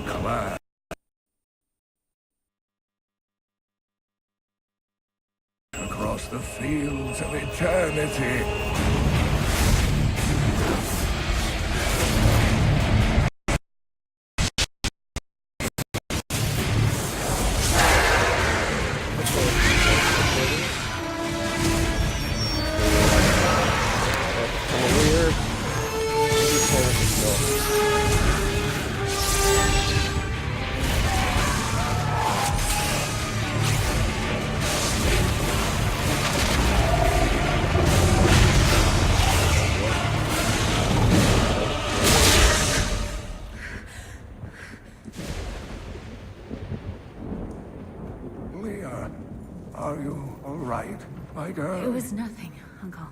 command. Across the fields of eternity. Leah, are you all right, my girl? It was nothing, Uncle.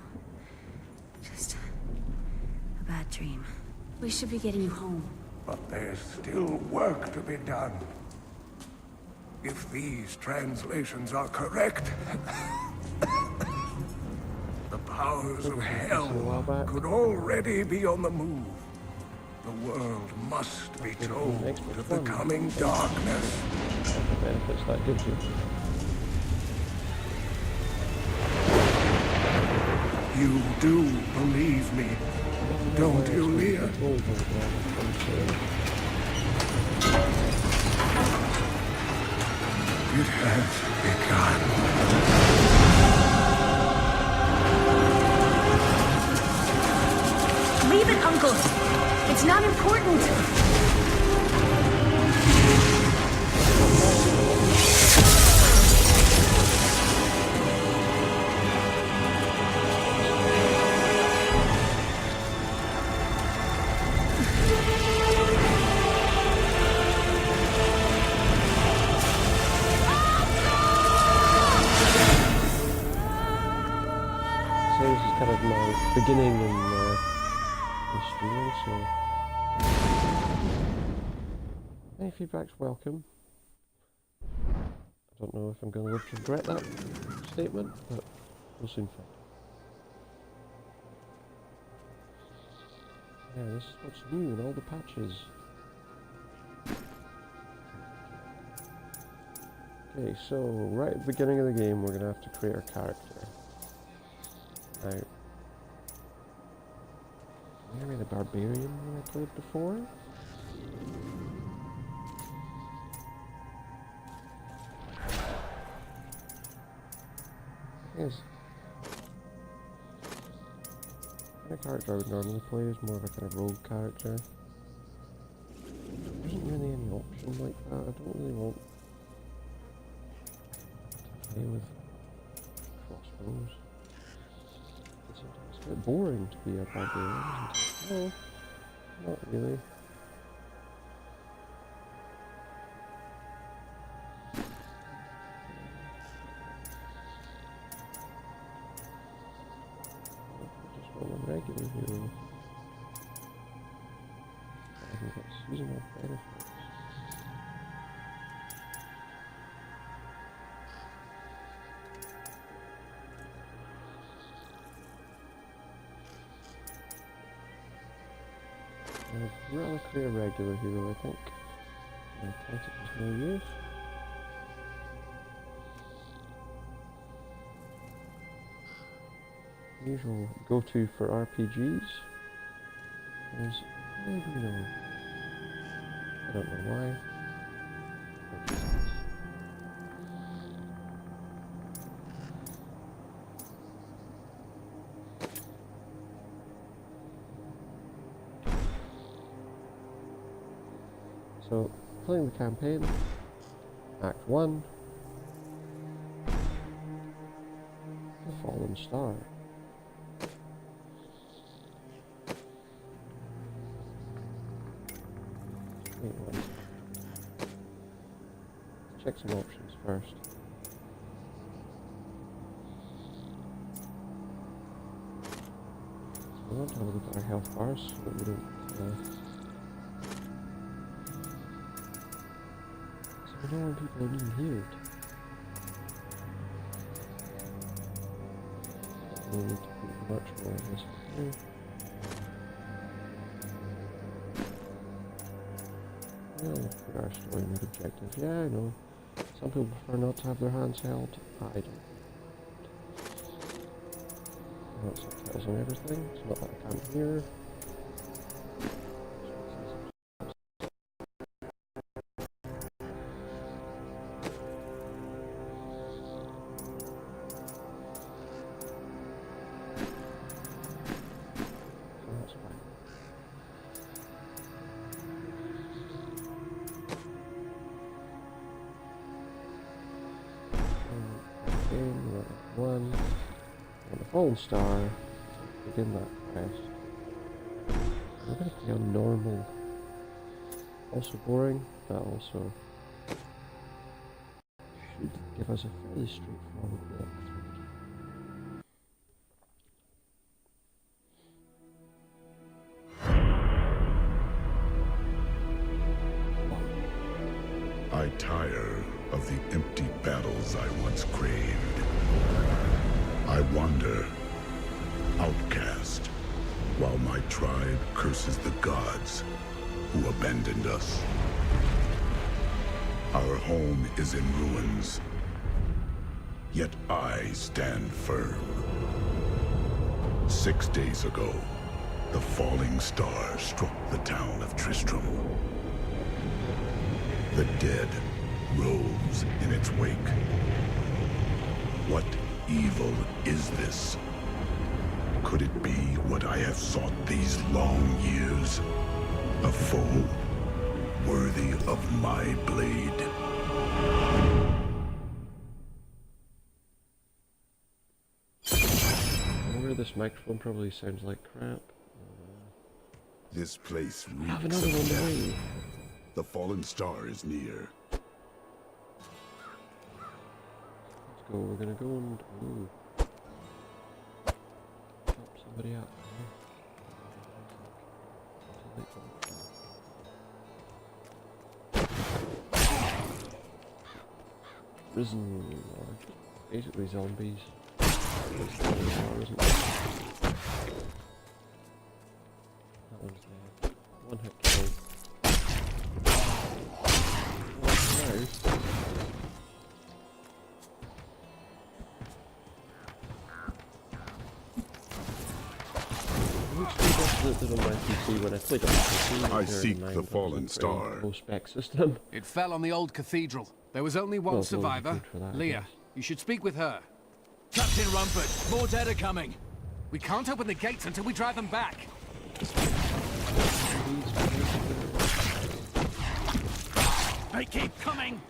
Just a bad dream. We should be getting you home. But there's still work to be done. If these translations are correct, the powers of hell could already be on the move. The world must be told of the coming darkness. The benefits that gives you. You do believe me, don't you, Leah? It has begun. Leave it, Uncle! It's not important! So this is kind of my beginning in streaming, so any feedback's welcome. I don't know if I'm going to live to regret that statement, but we'll soon find out. Yeah, this is what's new in all the patches. Okay, so right at the beginning of the game we're going to have to create our character. Now, maybe the barbarian who I played before? Yes. The kind of character I would normally play is more of a kind of rogue character. There isn't really any option like that. I don't really want to play with crossbows. It's a bit boring to be a barbarian, isn't it? No, not really. I just want a regular hero. I think that's seasonal benefits. I'd rather create a regular hero, I think. Athletic is no use. Usual go-to for RPGs is Diablo. I don't know why. So, playing the campaign, Act 1, The Fallen Star. Wait, check some options first. So we want to have a look at our health bars so that we don't I know when people are being healed. We need to put much more of this through. Well, we are story mode objective. Yeah, I know. Some people prefer not to have their hands held. I don't. Not subtitles on everything. It's not that I can't hear. One and a fallen star. Begin that quest. We're going to play on normal. Also boring, but also should give us a fairly straightforward walkthrough. I tire of the empty battles I once craved. I wander, outcast, while my tribe curses the gods who abandoned us. Our home is in ruins, yet I stand firm. 6 days ago, the falling star struck the town of Tristram. The dead rose in its wake. What evil is this? Could it be what I have sought these long years? A foe worthy of my blade. This microphone probably sounds like crap. This place Have reeks another of one death. away. The fallen star is near. Let's go. We're gonna go and chop somebody up. Risen, or just basically zombies. Isn't it? That one's there. One hit kill. Oh, no. On my PC when I played on my PC. I seek the fallen star. Low spec system. It fell on the old cathedral. There was only one survivor. That, Leah, you should speak with her. Captain Rumpert, more dead are coming. We can't open the gates until we drive them back. They keep coming.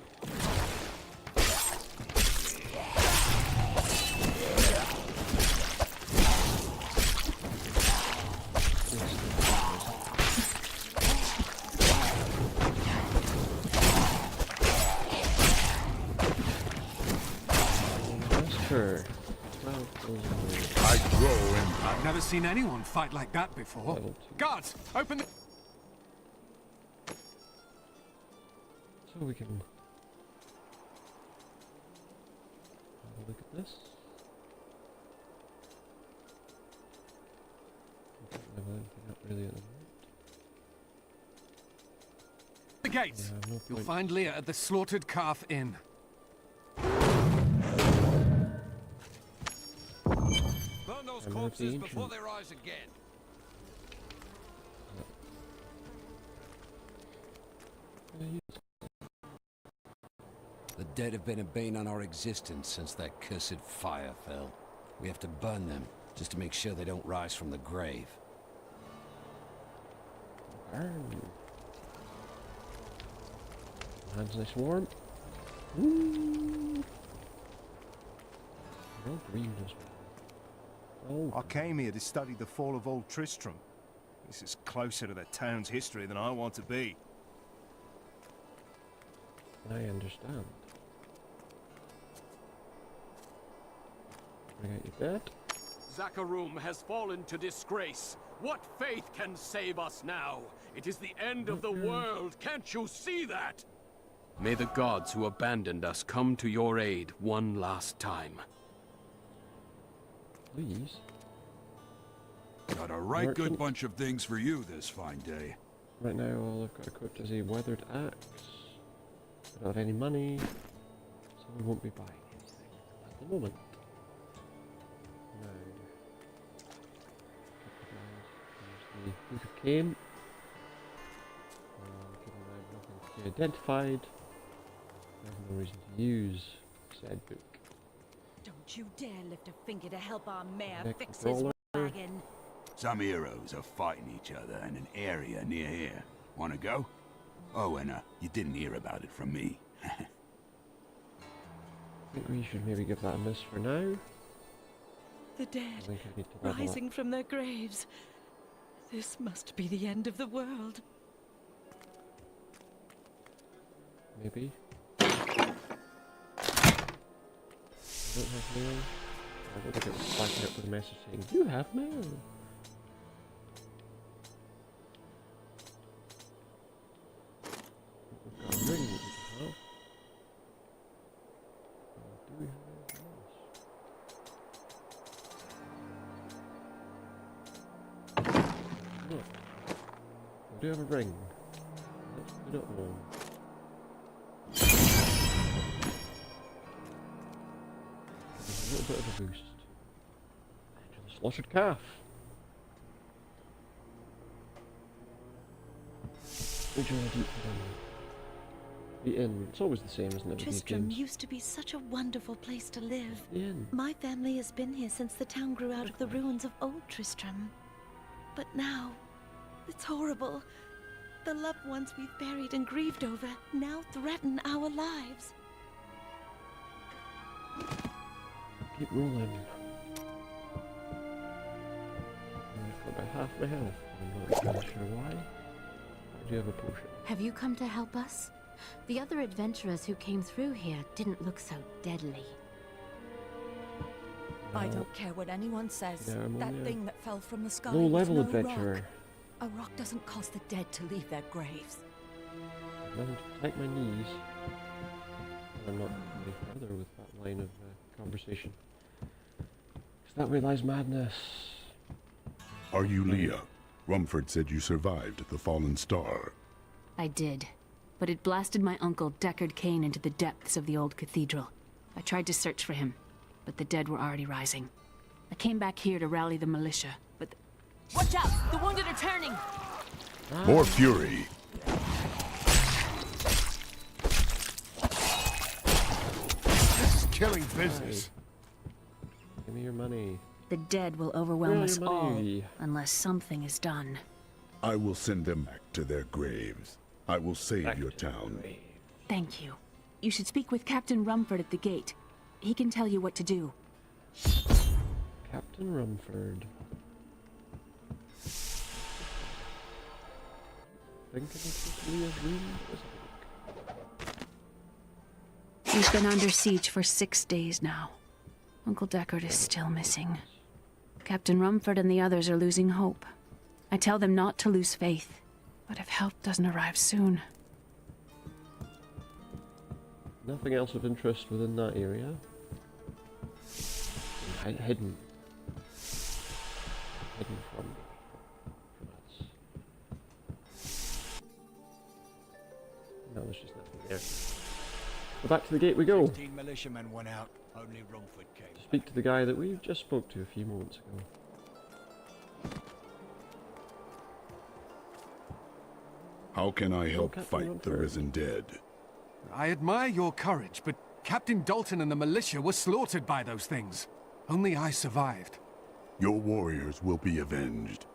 I grow in... I've never seen anyone fight like that before. Guards, open the... So we can have a look at this. I don't have anything up really at the moment. The gates. Yeah, no You'll point. find Leah at the Slaughtered Calf Inn. Burn those I'm corpses the before ancient. they rise again. The dead have been a bane on our existence since that cursed fire fell. We have to burn them, just to make sure they don't rise from the grave. Burn. Hands nice and warm. Woo! No green just. Oh, I came here to study the fall of old Tristram. This is closer to the town's history than I want to be. I understand. Bring out your bed. Zakharum has fallen to disgrace. What faith can save us now? It is the end of the world. Can't you see that? May the gods who abandoned us come to your aid one last time. Please. Got a right good Merchant. bunch of things for you this fine day. Right now, all I've got equipped is a weathered axe. I don't have any money, so we won't be buying anything at the moment. Now, there's the Book of Cain. Given I have nothing to be identified, I have no reason to use said book. Don't you dare lift a finger to help our mayor Neck fix his roller. wagon. Some heroes are fighting each other in an area near here. Wanna go? Oh, and you didn't hear about it from me. I think we should maybe give that a miss for now. The I dead, think I need to level rising from their graves. This must be the end of the world. Maybe. I don't have mail. I don't think it was backing up with a message saying, you have mail. We've got a ring that we can have. Do we have anything else? Look. We do have a ring. Let's put it on. A little bit of a boost. To the slaughtered calf. Which one do you put on? The inn. It's always the same, isn't it? With these Tristram games? used to be such a wonderful place to live. The inn. My family has been here since the town grew out of the ruins of old Tristram. But now, it's horrible. The loved ones we've buried and grieved over now threaten our lives. Keep rolling. I've got about half my health. I'm not really sure why. I do have a potion. Have you come to help us? The other adventurers who came through here didn't look so deadly. I No. don't care what anyone says. Yeah, I'm That only a thing that fell from the sky low was level no adventurer. rock. A rock doesn't cause the dead to leave their graves. Nothing to protect my knees. I'm not any further with that line of conversation. Because that way lies madness. Are you Leah? Rumford said you survived the fallen star. I did. But it blasted my uncle, Deckard Cain, into the depths of the old cathedral. I tried to search for him, but the dead were already rising. I came back here to rally the militia, but... Watch out! The wounded are turning! More fury! This is killing business. Give me your money. The dead will overwhelm Where are us your all, money? unless something is done. I will send them back to their graves. I will save Back your to the town. grave. Thank you. You should speak with Captain Rumford at the gate. He can tell you what to do. Captain Rumford. Thinking of Leah's room? He's been under siege for 6 days now. Uncle Deckard is still missing. Captain Rumford and the others are losing hope. I tell them not to lose faith, but if help doesn't arrive soon... Nothing else of interest within that area. Hidden. Hidden from us. No, there's just nothing there. So back to the gate we go. 16 militiamen went out. Only Rumford came. Speak to the guy that we just spoke to a few moments ago. How can I help Captain fight the Rumford. risen dead? I admire your courage, but Captain Dalton and the militia were slaughtered by those things. Only I survived. Your warriors will be avenged.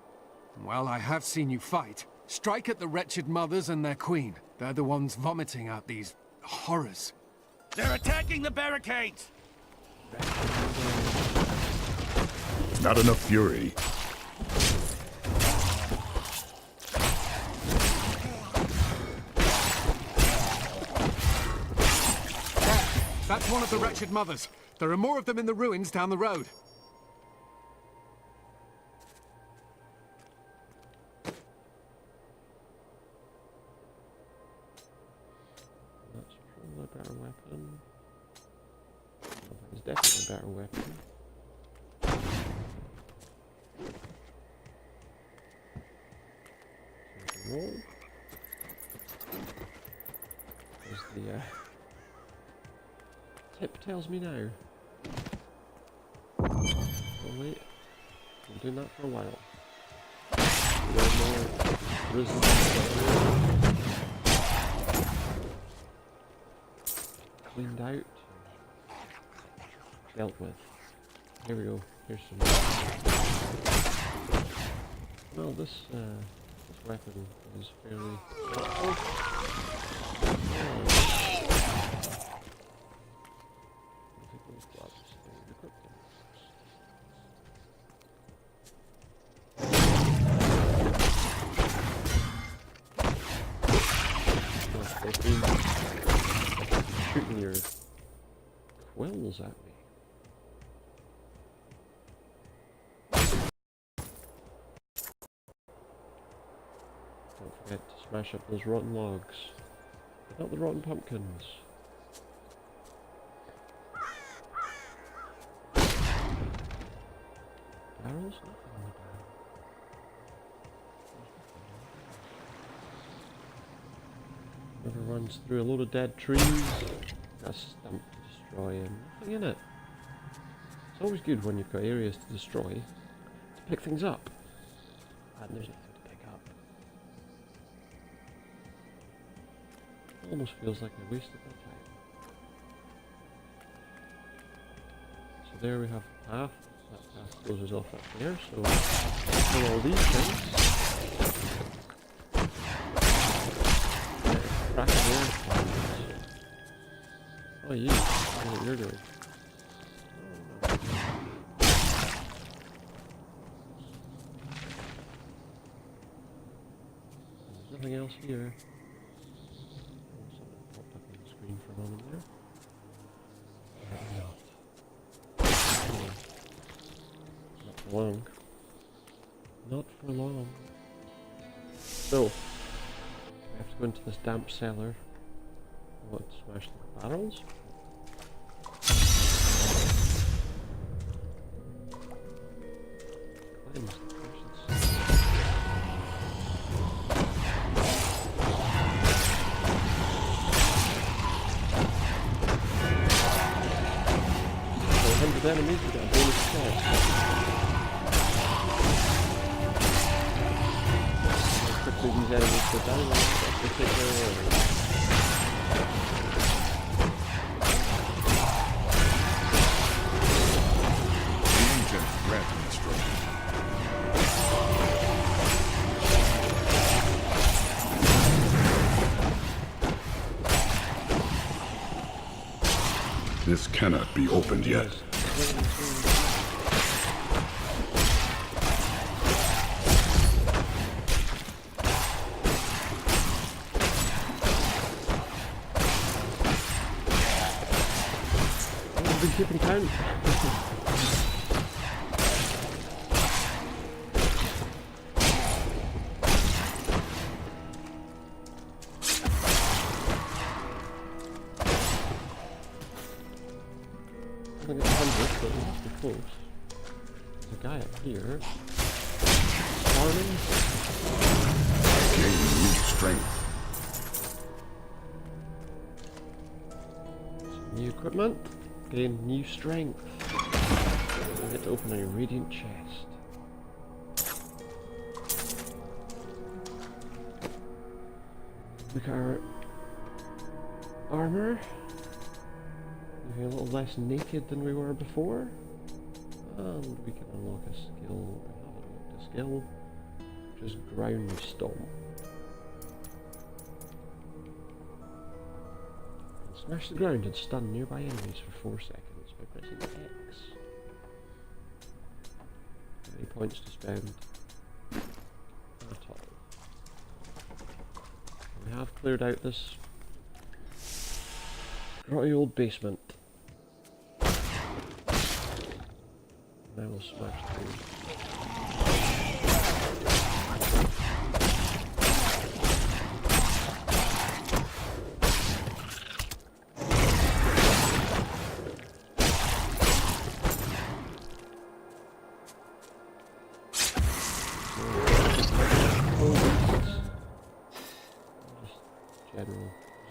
Well, I have seen you fight. Strike at the wretched mothers and their queen. They're the ones vomiting out these horrors. They're attacking the barricades! Not enough fury. That's one of the wretched mothers. There are more of them in the ruins down the road. That's probably a better weapon. It's definitely a better weapon. So we can roll. the tip tells me now. Oh wait, been doing that for a while. Cleaned out, dealt with. Here we go. Here's some. Well, this weapon is fairly. They've been shooting your quills at me. Don't forget to smash up those rotten logs. Not the rotten pumpkins. Barrels? Nothing in the barrel. Never runs through a load of dead trees. Got a stump to destroy and nothing in it. It's always good when you've got areas to destroy to pick things up. And there's nothing to pick up. It almost feels like I wasted my time. So there we have a path. That path closes off up there, so for all these things. Crack it there. Oh, you. I know what you're doing. There's nothing else here. Something popped up on the screen for a moment there. Not for long. Not for long. So, I have to go into this damp cellar. I want to smash the barrels. Cleanse the patience. So 100 enemies, we got a bonus chest. Quickly these enemies go down and they take their own. This cannot be opened yet. I've been keeping count. I think it's 100, but it must be close. There's a guy up here. Farming. Gain new strength. Some new equipment. Gain new strength. We get to open a radiant chest. Look at our armor. Maybe a little less naked than we were before. And we can unlock a skill. We have unlocked a skill, which is ground stomp. Smash the ground and stun nearby enemies for 4 seconds by pressing X. Any points to spend at all. We have cleared out this grotty old basement. Now we'll smash through.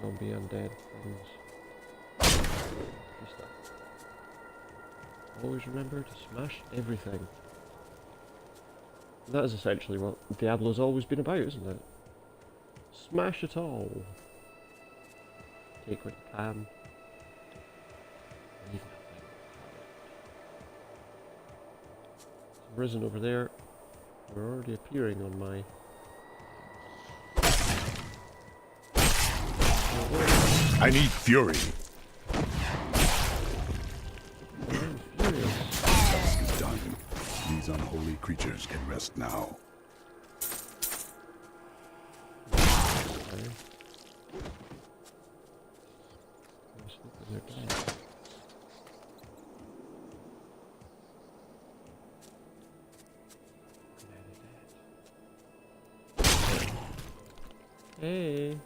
zombie undead things. Free stuff. Always remember to smash everything. That is essentially what Diablo's always been about, isn't it? Smash it all. Take what you can. Leave nothing. Some risen over there. We're already appearing on my... I need fury. I'm furious. Task is done. These unholy creatures can rest now. Okay. They're dead. Hey.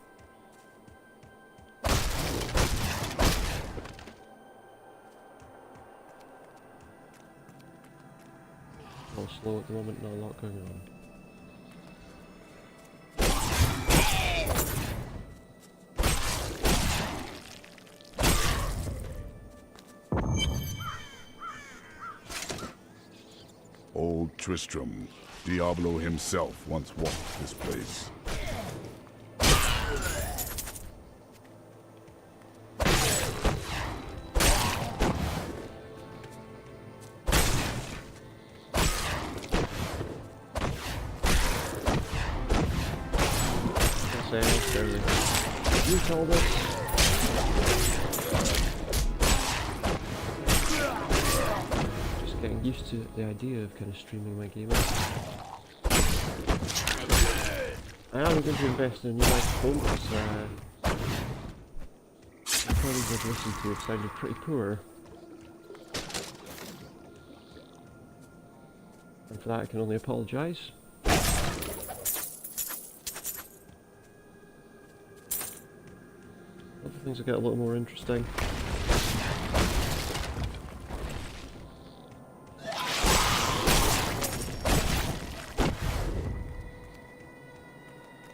All slow at the moment, not a lot going on. Old Tristram, Diablo himself once walked this place. You told us. Just getting used to the idea of kind of streaming my game. I am going to invest in a new microphone because the recordings I've listened to have sounded pretty poor. And for that I can only apologise. Other things will get a little more interesting.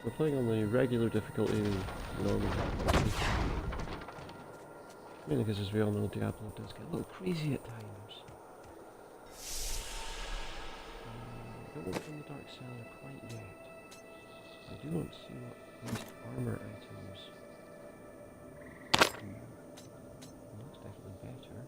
We're playing on the regular difficulty, normal difficulty. Mainly because, as we all know, Diablo does get a little crazy at times. I don't want from the Dark Cellar quite yet. I do want to see what these armor items. Looks definitely better.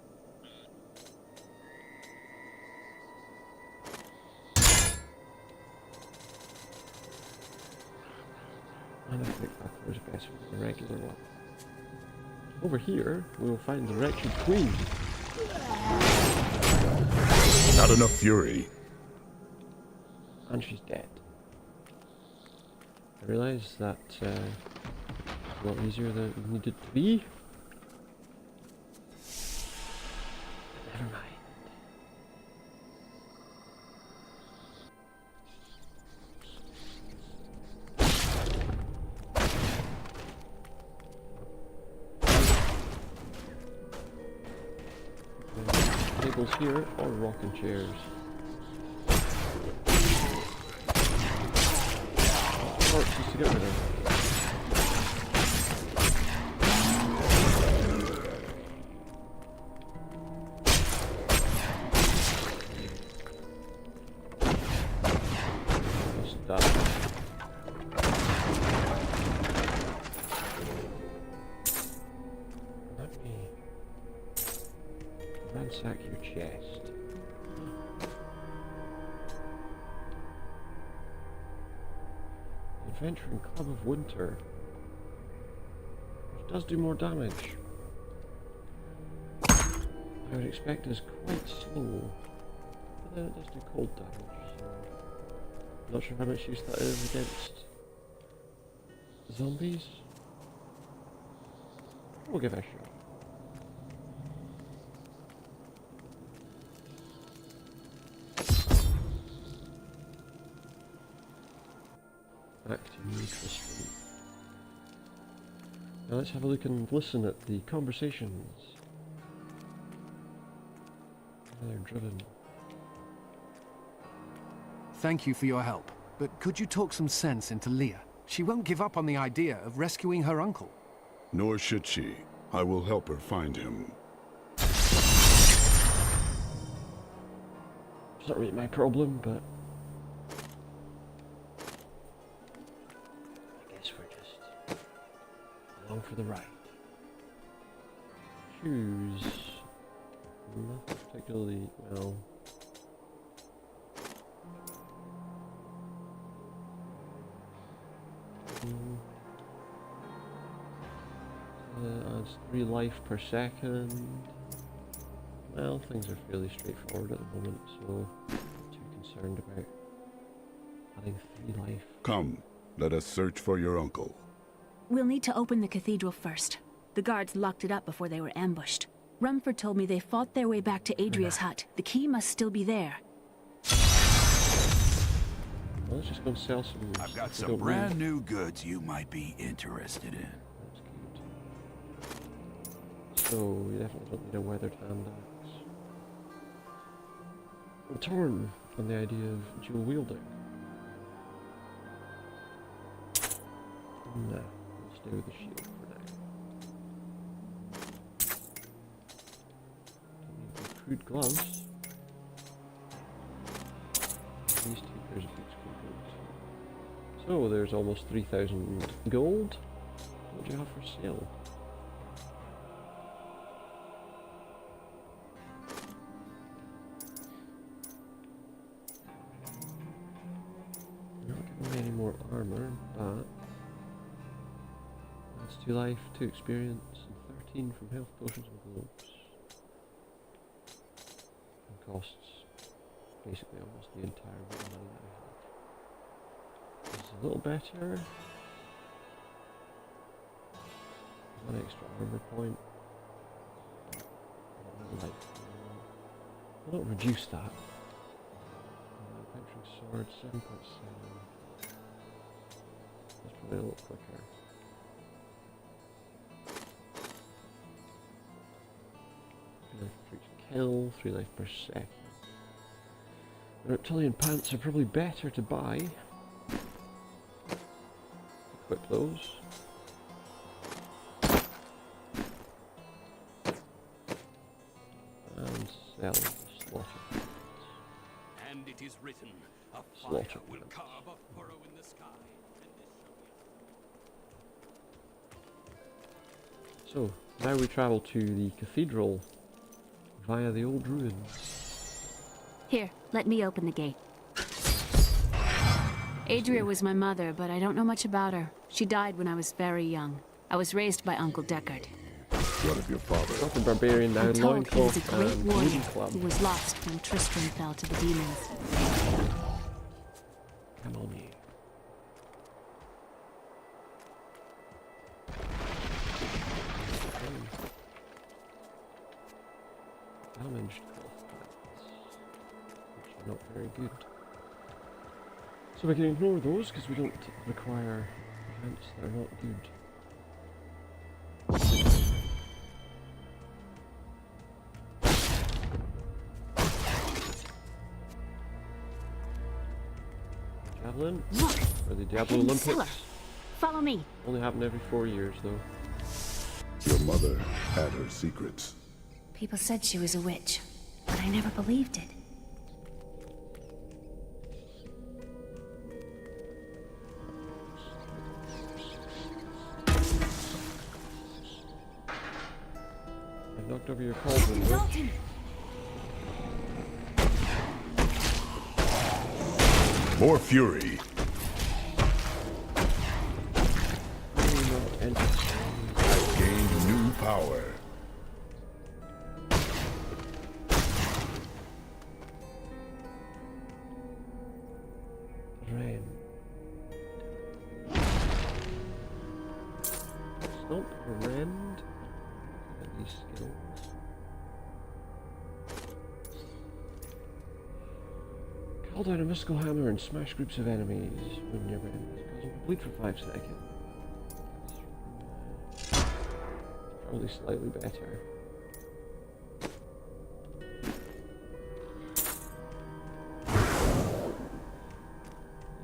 And I think that was better than the regular one. Over here, we will find the wretched queen. Not enough fury. And she's dead. I realise that it's a lot easier than it needed to be. Never mind. Tables here or rocking chairs. Torches to get rid of. Just that. Let me ransack your chest. Adventuring Club of Winter, which does do more damage. I would expect it's quite slow, but then it does do cold damage, so I'm not sure how much use that is against zombies. We'll give it a shot. Back to New Tristram. Now let's have a look and listen at the conversations. They're driven. Thank you for your help, but could you talk some sense into Leah? She won't give up on the idea of rescuing her uncle. Nor should she. I will help her find him. It's not really my problem, but I guess we're just along for the ride. Shoes. Not particularly well. Adds 3 life per second. Well, things are fairly straightforward at the moment, so I'm not too concerned about adding 3 life. Come, let us search for your uncle. We'll need to open the cathedral first. The guards locked it up before they were ambushed. Rumford told me they fought their way back to Adria's hut. The key must still be there. Well, let's just go sell some. I've got some brand new goods you might be interested in. That's good. So, we definitely don't need a weathered hand axe. I'm torn on the idea of dual wielding. Nah, we'll stay with the shield for now. Crude gloves. These 2 pairs of boots can go. So there's almost 3,000 gold. What do you have for sale? Not giving me any more armor, but that's 2 life, 2 experience, and 13 from health potions and globes. Costs basically almost the entire bit of money that I have. This is a little better. 1 extra armor point. I'll not reduce that. Adventuring sword 7.7. That's probably a little quicker. Kill, 3 life per second. The reptilian pants are probably better to buy. Equip those. And sell the slaughter. And it is written, a fire Slaughter. will carve a furrow in the sky. So, now we travel to the cathedral via the old ruins. Here, let me open the gate. Adria was my mother, but I don't know much about her. She died when I was very young. I was raised by Uncle Deckard. What of your father? Not the barbarian now, I'm told he was a loincloth great and warrior wooden club. who was lost when Tristram fell to the demons. Come on, you. Damaged cloth pants, which are not very good. So we can ignore those because we don't require pants that are not good. Javelin Look! for the Diablo Hidden Olympics. cellar. Follow me. Only happen every 4 years though. Your mother had her secrets. People said she was a witch, but I never believed it. I've knocked over your cauldron, witch. Dalton! More fury. I've gained new power. Rain. Stomp, rend. At these skills. Call down a mystical hammer and smash groups of enemies when nearby enemies. Cause them to bleed for 5 seconds. Probably slightly better. Yeah,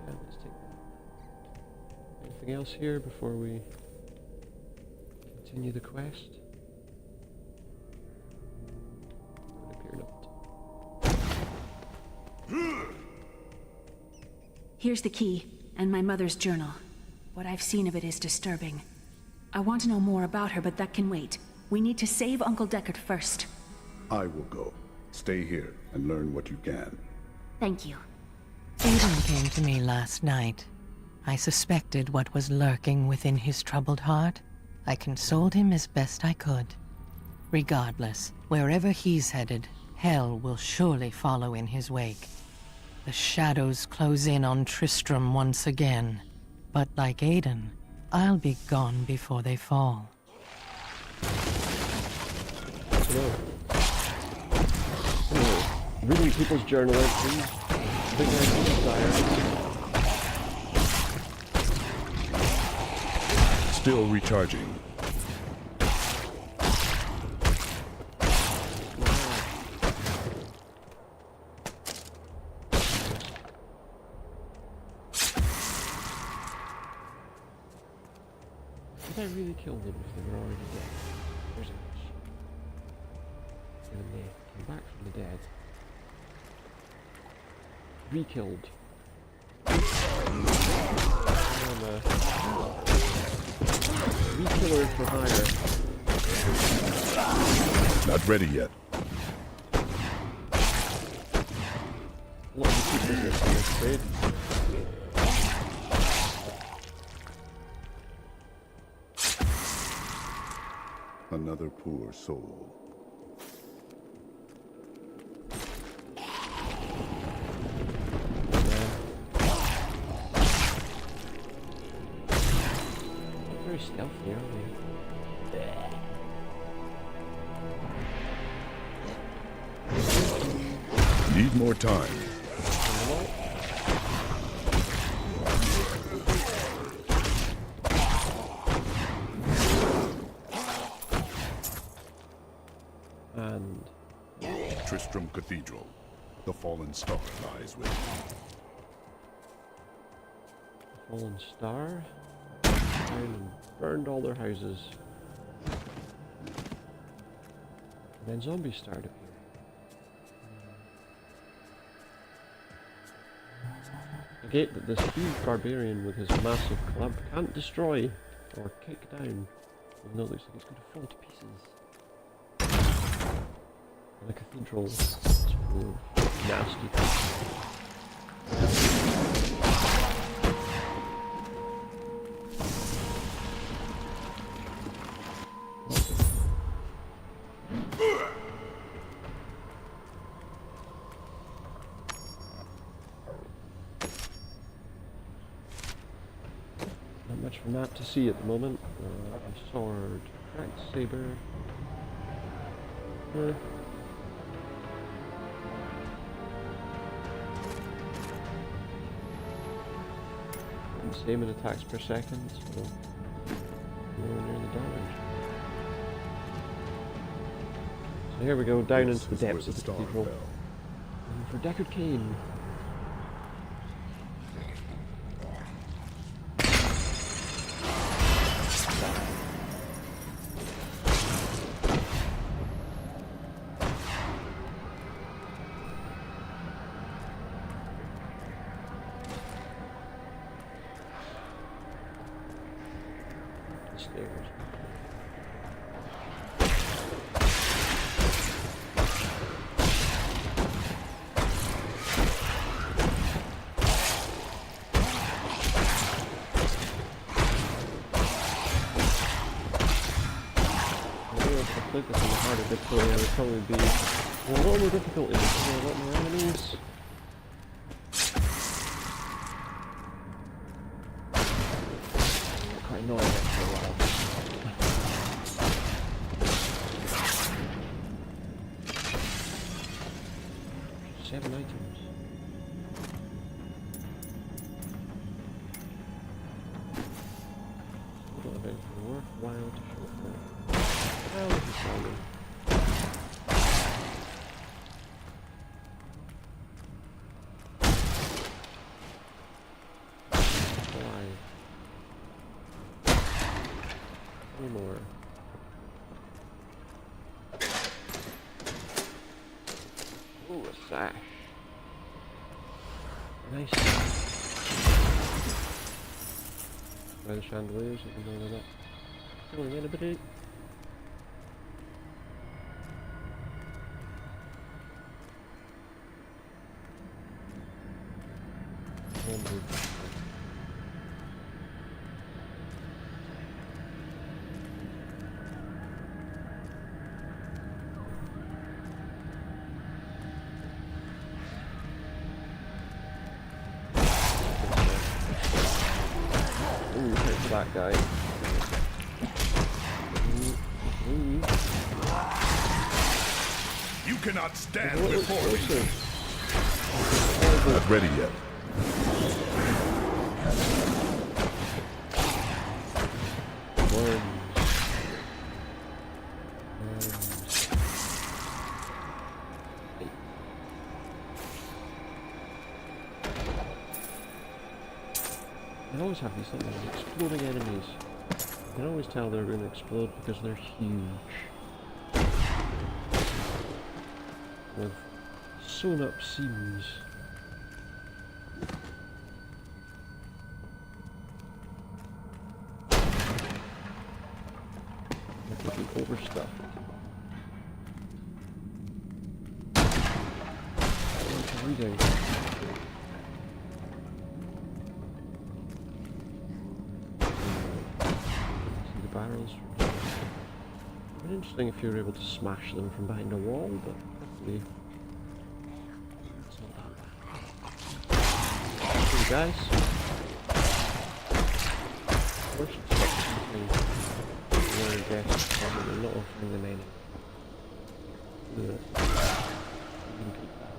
let's take that. Anything else here before we continue the quest? Would appear not. Here's the key, and my mother's journal. What I've seen of it is disturbing. I want to know more about her, but that can wait. We need to save Uncle Deckard first. I will go. Stay here and learn what you can. Thank you. Aiden came to me last night. I suspected what was lurking within his troubled heart. I consoled him as best I could. Regardless, wherever he's headed, hell will surely follow in his wake. The shadows close in on Tristram once again. But like Aiden, I'll be gone before they fall. Reading people's journal entries, big diary. Still recharging. Did I really kill them if they were already dead? There's a wish. And they came back from the dead. Re-killed. Re-killer for hire. Not ready yet. What do you keep resisting this trade? Another poor soul. Very stealthy, aren't they? Need more time. And Tristram Cathedral. The fallen star lies within. The fallen star? Down and burned all their houses. And then zombies started appearing. A gate that this huge barbarian with his massive club can't destroy or kick down, even though it looks like it's going to fall to pieces. And the cathedral is full of nasty things. Not much from that to see at the moment. A sword, cracked saber. And same in attacks per second, so nowhere near the damage. So here we go, down into the depths of the cathedral. And for Deckard Cain. Stairs. If I played this on the harder difficulty, I would probably be a lot more difficult in a lot more enemies. Quite annoying after a while. 7 items. What would have been worthwhile to show for? Well, this is Simon. Alive. Any more? sash. Nice. By the chandeliers, even though they're not killing anybody. Ooh, hit that guy. You cannot stand before me. Not ready yet. They always have these things, exploding enemies. You can always tell they're going to explode because they're huge. With sewn up seams. They could be overstuffed. What's reading? Barrels. It'd be interesting if you were able to smash them from behind a wall, but hopefully it's not that bad. So guys, first stop something where I guess probably not offering them any. You can keep that.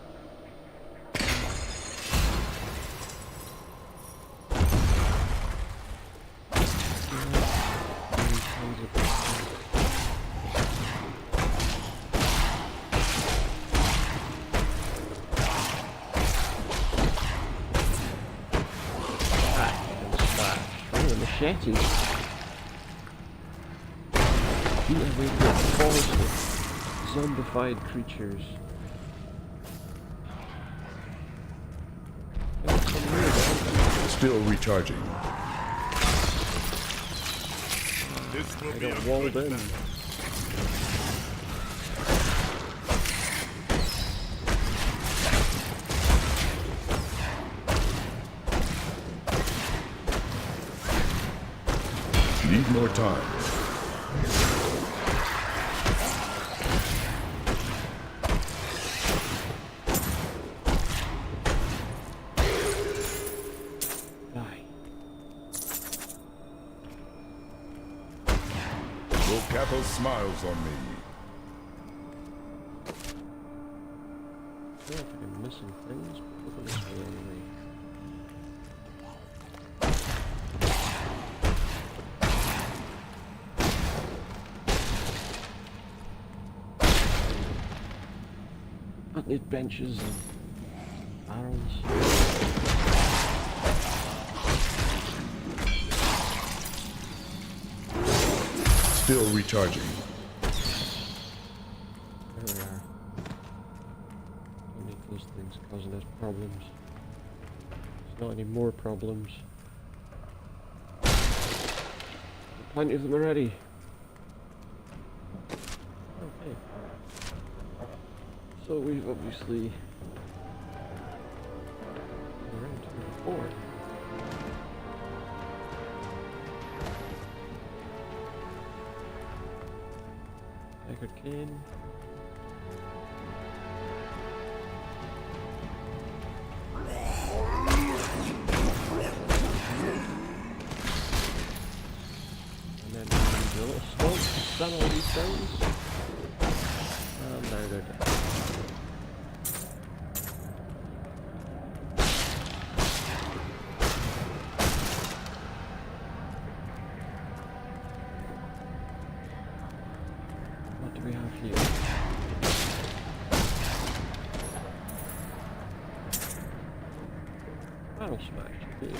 Machetes. You have made the forest of zombified creatures. Still recharging. This will I be got a walled good in. battle. Need more time. Die. Your capo smiles on me. I feel like I'm missing things, but look at this way anyway. I need benches and barrels. Still recharging. There we are. Don't need those things causing us problems. There's not any more problems. Plenty of them already. Okay. So we've obviously around 24. Deckard Cain. And then we need a little smoke to stun all these things. And now they're dead. What do we have here? Battle smash. Good.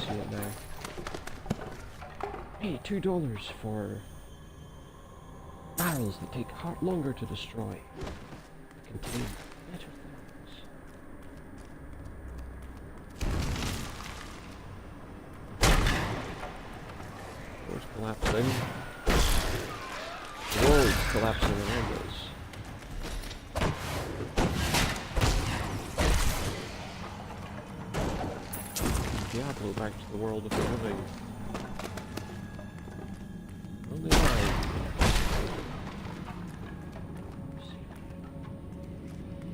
See it now. Pay $2 for barrels that take longer to destroy. Contain better things. Doors collapsing. The world's collapsing around us. Diablo back to the world of the living. Only alive.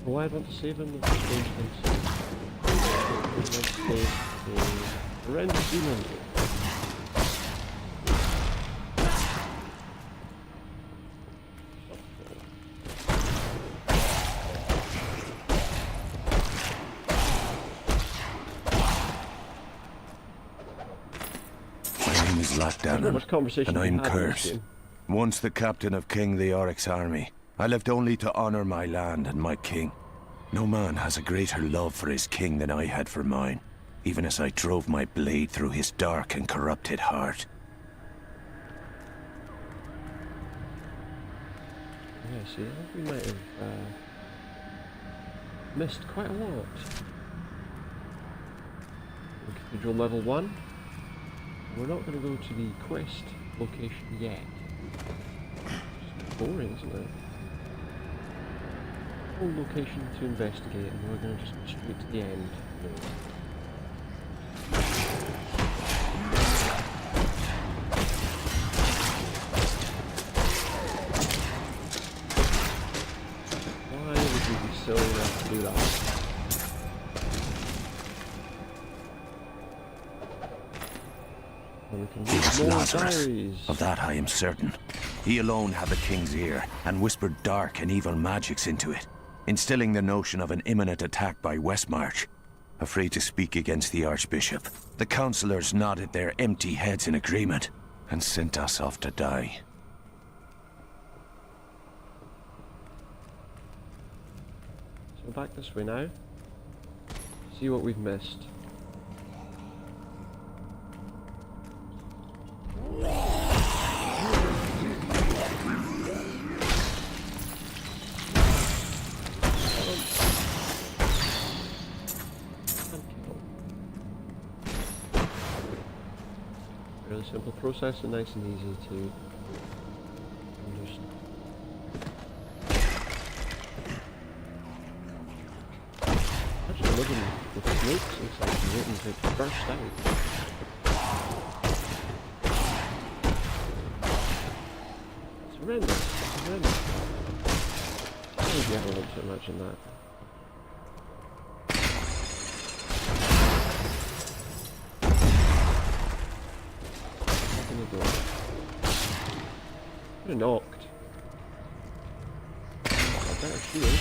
Why I'd want to save him? Let's change things. Let's save the horrendous demon. And I'm cursed. Once the captain of King Leoric's army, I lived only to honor my land and my king. No man has a greater love for his king than I had for mine, even as I drove my blade through his dark and corrupted heart. Yeah, see, I think we might have missed quite a lot. Cathedral level 1. We're not going to go to the quest location yet. It's boring, isn't it? Whole location to investigate, and we're going to just go straight to the end. Why would we be silly enough to do that? It was Lazarus. Of that I am certain. He alone had the king's ear, and whispered dark and evil magics into it, instilling the notion of an imminent attack by Westmarch. Afraid to speak against the Archbishop, the councillors nodded their empty heads in agreement, and sent us off to die. So back this way now. See what we've missed. Really simple process and nice and easy to understand. Actually living with snakes inside and waiting to burst out. It's horrendous. It's horrendous. Maybe I don't want to imagine that. Could have knocked. I better shield.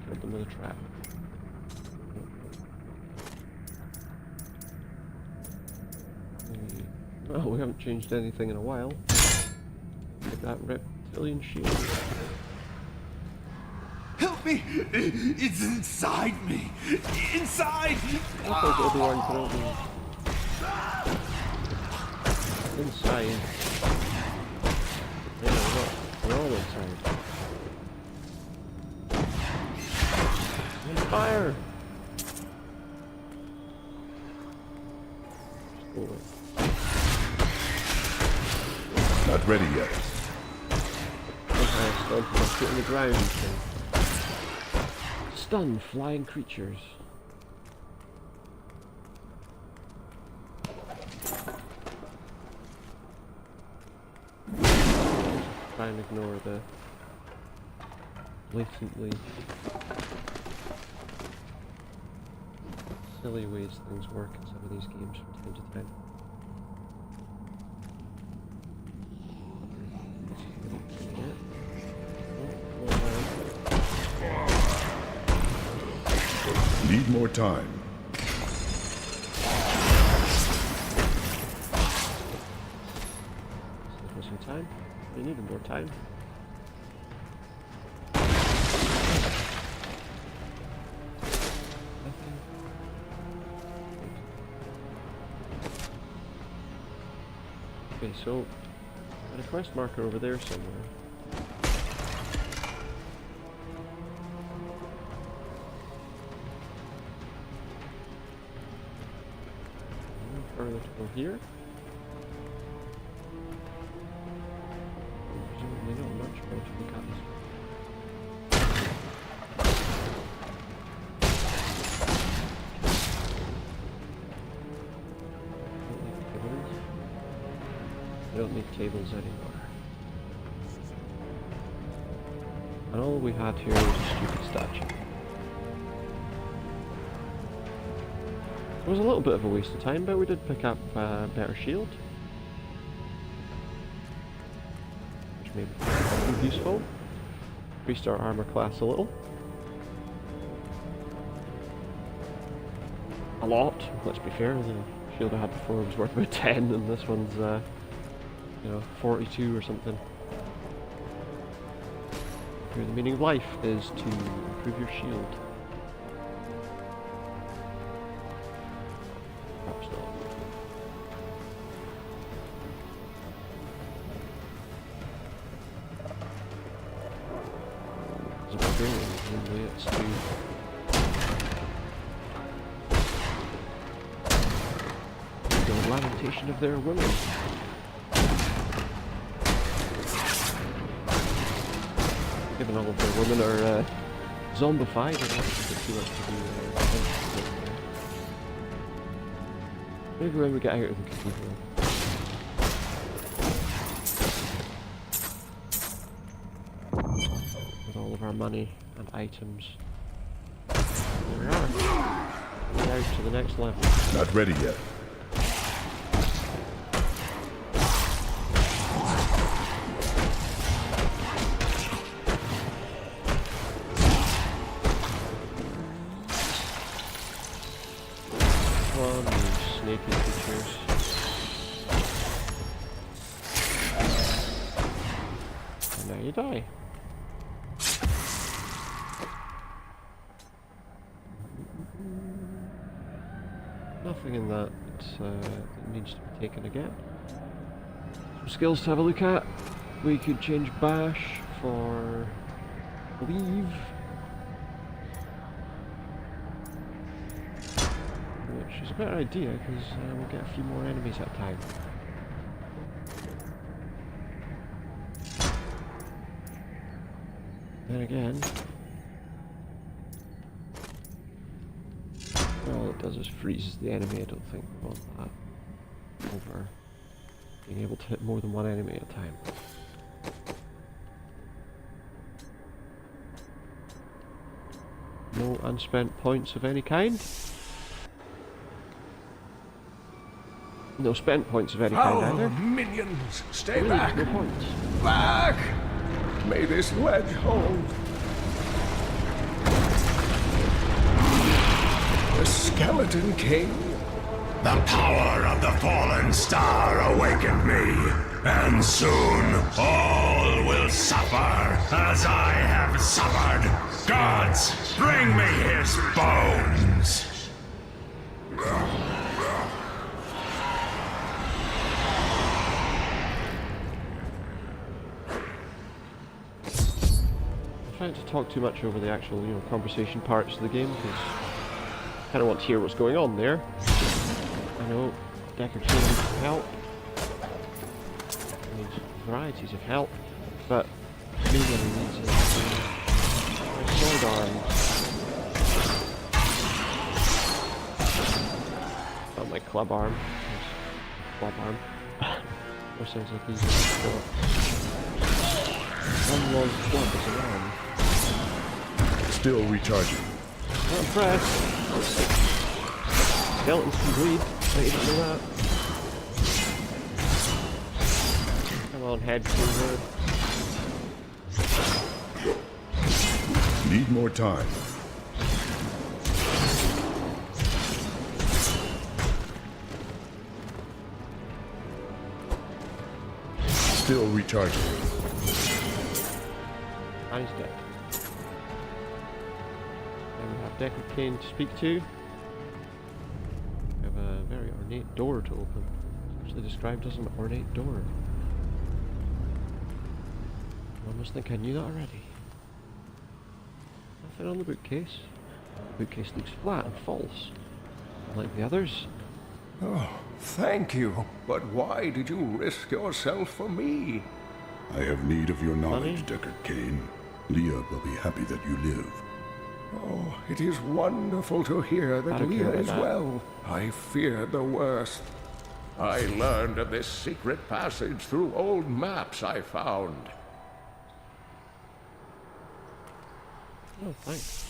Killed them with a trap. Well, we haven't changed anything in a while. Take that reptilian shield. Help me! It's inside me! Inside! I thought Obi-Wan could open inside. Yeah, we're all inside. On fire! Not ready yet. Okay, stun my foot on the ground. Stun flying creatures. Try and ignore the blatantly silly ways things work in some of these games from time to time. Need more time. For some time? We needed more time. Okay, so got a quest marker over there somewhere. Further to go here. Presumably not much more to look at. I don't need cables anymore. And all we had here was a stupid statue. It was a little bit of a waste of time, but we did pick up a better shield, which made it useful. Increased our armor class a little. A lot, let's be fair. The shield I had before was worth about 10, and this one's, you know, 42 or something. Here, the meaning of life is to improve your shield. It's to the lamentation of their women. Given all of their women are zombified, I don't think it's too much to do. Maybe when we get out of the cathedral. With all of our money and items. There we are. We're out to the next level. Not ready yet. Come on, you snaky creatures. And now you die. Nothing in that that needs to be taken again. Some skills to have a look at. We could change bash for leave, which is a better idea because we'll get a few more enemies at a time. Then again, all it does is freezes the enemy. I don't think we want that over being able to hit more than one enemy at a time. No unspent points of any kind. No spent points of any kind either. Minions, stay Really, back! no points. Back! May this wedge hold. The Skeleton King? The power of the fallen star awakened me, and soon all will suffer as I have suffered. Gods, bring me his bones! I'm trying to talk too much over the actual, conversation parts of the game because I kind of want to hear what's going on there. I know Deckard Cain needs some help. He needs varieties of help, but really what he needs is my sword arms. Not my club arm. Club arm. Or sounds like he's got one long club as an arm. Still recharging. Not impressed. Skeletons can bleed. I didn't know that. Come on, head forward. Need more time. Still recharging. He's dead. And we have Deckard Cain to speak to. We have a very ornate door to open. Actually described as an ornate door. I almost think I knew that already. Nothing on the bookcase. The bookcase looks flat and false, like the others. Oh, thank you. But why did you risk yourself for me? I have need of your knowledge, Deckard Cain. Leah will be happy that you live. Oh, it is wonderful to hear that Leah is well. I feared the worst. I learned of this secret passage through old maps I found. Oh, thanks.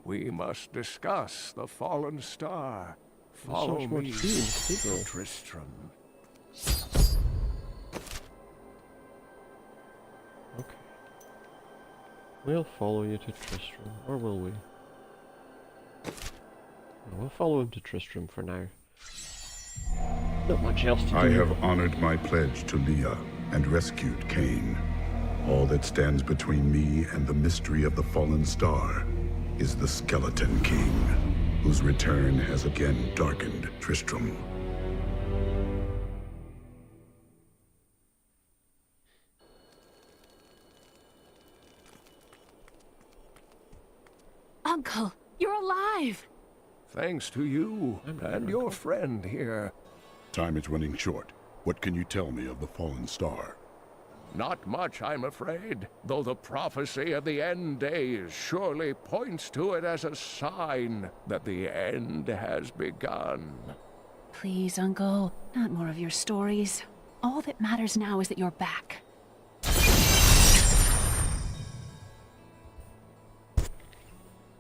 We must discuss the fallen star. Follow me to Tristram. Okay. We'll follow you to Tristram, or will we? No, we'll follow him to Tristram for now. Not much else to do. I have honored my pledge to Leah and rescued Cain. All that stands between me and the mystery of the fallen star is the Skeleton King, whose return has again darkened Tristram. Uncle, you're alive! Thanks to you and your friend here. Time is running short. What can you tell me of the fallen star? Not much, I'm afraid, though the prophecy of the end days surely points to it as a sign that the end has begun. Please, Uncle, not more of your stories. All that matters now is that you're back.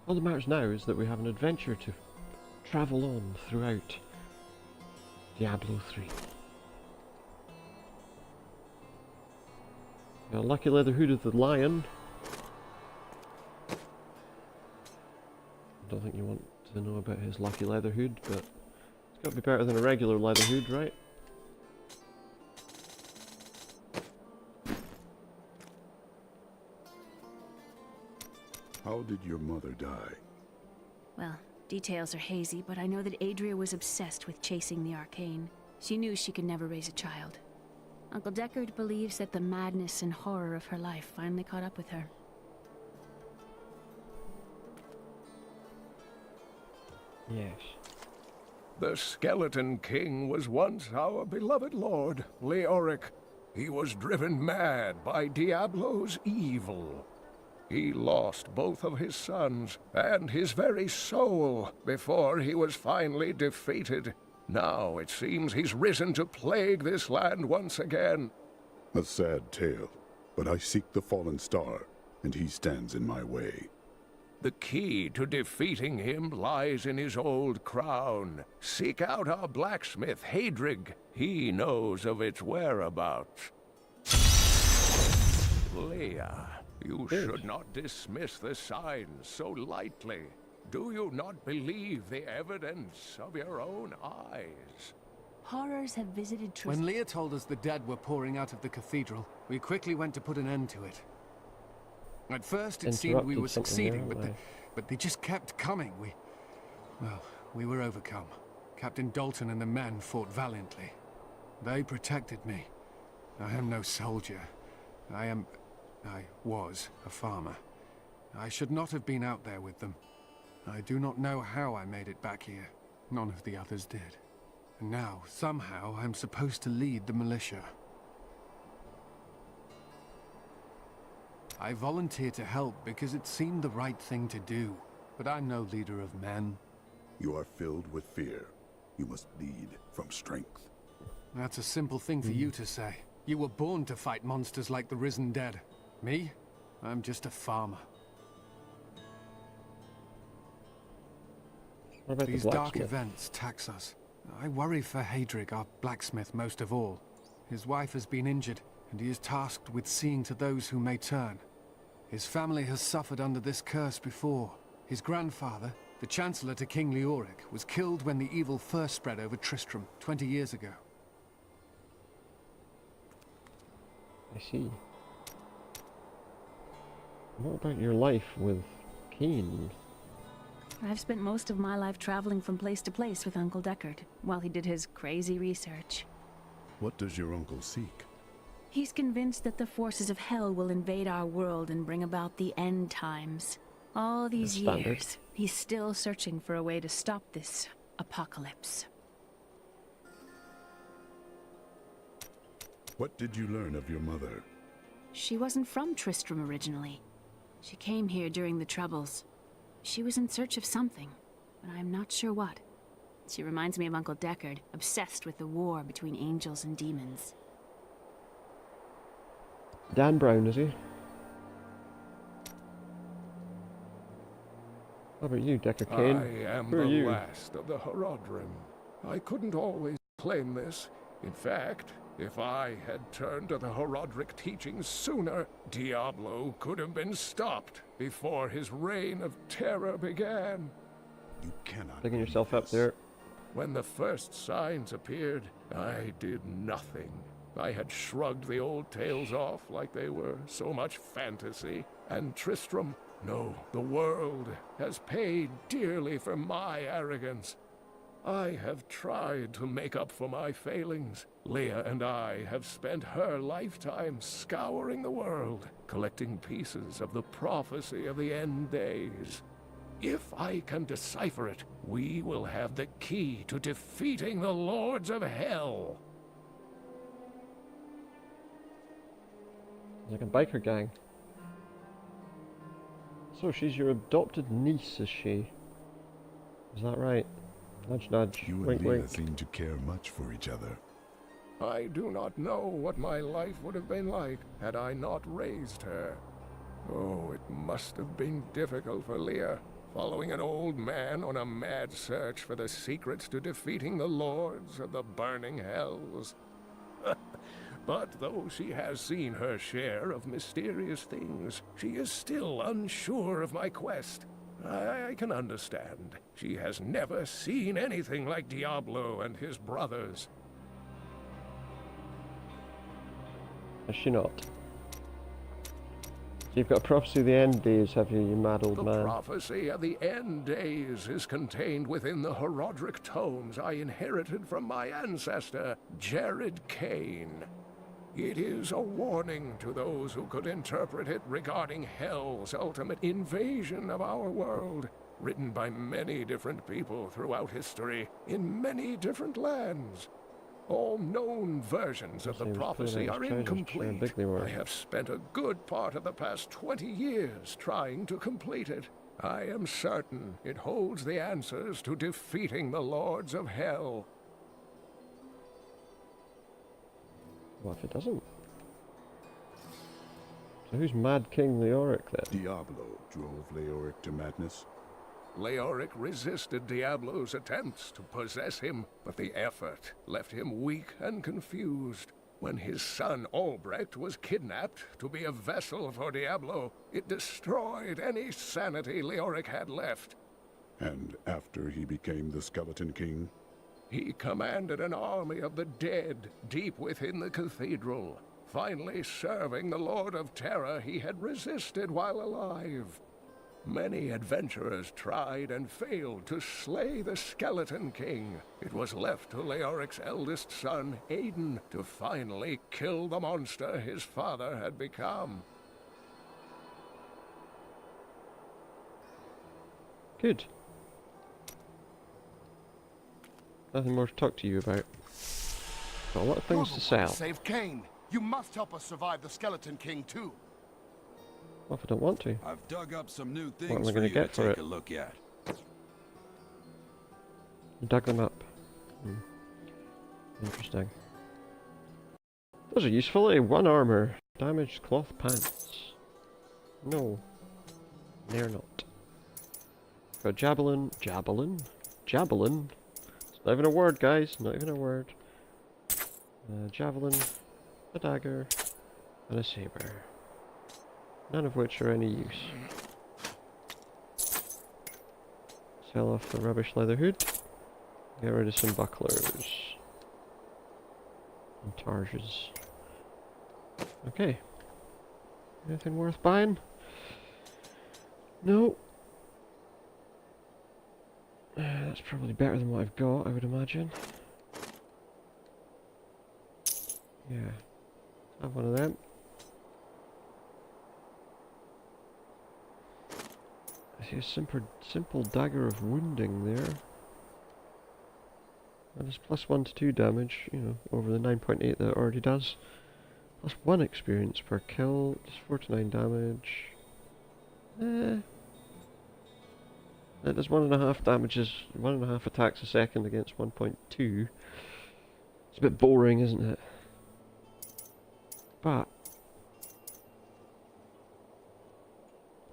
All that matters now is that we have an adventure to travel on throughout Diablo 3. A lucky leather hood of the lion. I don't think you want to know about his lucky leather hood, but it's got to be better than a regular leather hood, right? How did your mother die? Well, details are hazy, but I know that Adria was obsessed with chasing the arcane. She knew she could never raise a child. Uncle Deckard believes that the madness and horror of her life finally caught up with her. Yes. The Skeleton King was once our beloved lord, Leoric. He was driven mad by Diablo's evil. He lost both of his sons and his very soul before he was finally defeated. Now it seems he's risen to plague this land once again. A sad tale, but I seek the fallen star, and he stands in my way. The key to defeating him lies in his old crown. Seek out our blacksmith, Hadrig. He knows of its whereabouts. Leah, you should not dismiss the signs so lightly. Do you not believe the evidence of your own eyes? Horrors have visited Tristram. When Leah told us the dead were pouring out of the cathedral, we quickly went to put an end to it. At first it seemed we were succeeding, but they just kept coming. We were overcome. Captain Dalton and the men fought valiantly. They protected me. I am no soldier. I was a farmer. I should not have been out there with them. I do not know how I made it back here. None of the others did. And now, somehow, I'm supposed to lead the militia. I volunteered to help because it seemed the right thing to do. But I'm no leader of men. You are filled with fear. You must lead from strength. That's a simple thing for you to say. You were born to fight monsters like the risen dead. Me? I'm just a farmer. These dark events tax us. I worry for Hadrig, our blacksmith, most of all. His wife has been injured, and he is tasked with seeing to those who may turn. His family has suffered under this curse before. His grandfather, the Chancellor to King Leoric, was killed when the evil first spread over Tristram 20 years ago. I see. What about your life with Cain? I've spent most of my life traveling from place to place with Uncle Deckard, while he did his crazy research. What does your uncle seek? He's convinced that the forces of hell will invade our world and bring about the end times. All these years, he's still searching for a way to stop this apocalypse. What did you learn of your mother? She wasn't from Tristram originally. She came here during the Troubles. She was in search of something, but I'm not sure what. She reminds me of Uncle Deckard, obsessed with the war between angels and demons. Dan Brown, is he? How about you, Deckard Cain? I am Who the are you? last of the Horodrim. I couldn't always claim this. In fact, if I had turned to the Horodric teachings sooner, Diablo could have been stopped before his reign of terror began. You cannot. Picking yourself up there. When the first signs appeared, I did nothing. I had shrugged the old tales off like they were so much fantasy. And Tristram, no, the world has paid dearly for my arrogance. I have tried to make up for my failings. Leah and I have spent her lifetime scouring the world, collecting pieces of the prophecy of the end days. If I can decipher it, we will have the key to defeating the Lords of Hell. Like a biker gang. So she's your adopted niece, is she? Is that right? Nudge, nudge. You and wink, Leah wink. seem to care much for each other. I do not know what my life would have been like had I not raised her. Oh, it must have been difficult for Leah, following an old man on a mad search for the secrets to defeating the lords of the burning hells. But though she has seen her share of mysterious things, she is still unsure of my quest. I can understand. She has never seen anything like Diablo and his brothers. Has she not? You've got a prophecy of the end days, have you mad old man? The prophecy of the end days is contained within the Horodric tomes I inherited from my ancestor, Jared Cain. It is a warning to those who could interpret it regarding Hell's ultimate invasion of our world, written by many different people throughout history, in many different lands. All known versions of the prophecy are incomplete. I have spent a good part of the past 20 years trying to complete it. I am certain it holds the answers to defeating the Lords of Hell. What if it doesn't? So who's Mad King Leoric then? Diablo drove Leoric to madness. Leoric resisted Diablo's attempts to possess him, but the effort left him weak and confused. When his son Albrecht was kidnapped to be a vessel for Diablo, it destroyed any sanity Leoric had left. And after he became the Skeleton King? He commanded an army of the dead deep within the cathedral, finally serving the Lord of Terror he had resisted while alive. Many adventurers tried and failed to slay the Skeleton King. It was left to Leoric's eldest son, Aiden, to finally kill the monster his father had become. Good. Nothing more to talk to you about. Got a lot of things to sell. Save Cain. You must help us survive the Skeleton King too. What if I don't want to? I've dug up some new things What am I for going you to get to for take it? a look at. You dug them up. Interesting. Those are useful, eh? 1 armor. Damaged cloth pants. No. They're not. Got javelin. Javelin? Javelin? It's not even a word, guys. Not even a word. Javelin. A dagger. And a saber. None of which are any use. Sell off the rubbish leather hood. Get rid of some bucklers. And targes. Okay. Anything worth buying? No. That's probably better than what I've got, I would imagine. Yeah. Have one of them. I see a simple dagger of wounding there. And it's +1 to 2 damage, you know, over the 9.8 that it already does. +1 experience per kill, just 4 to 9 damage. It does 1.5 damages, 1.5 attacks a second against 1.2. It's a bit boring, isn't it? But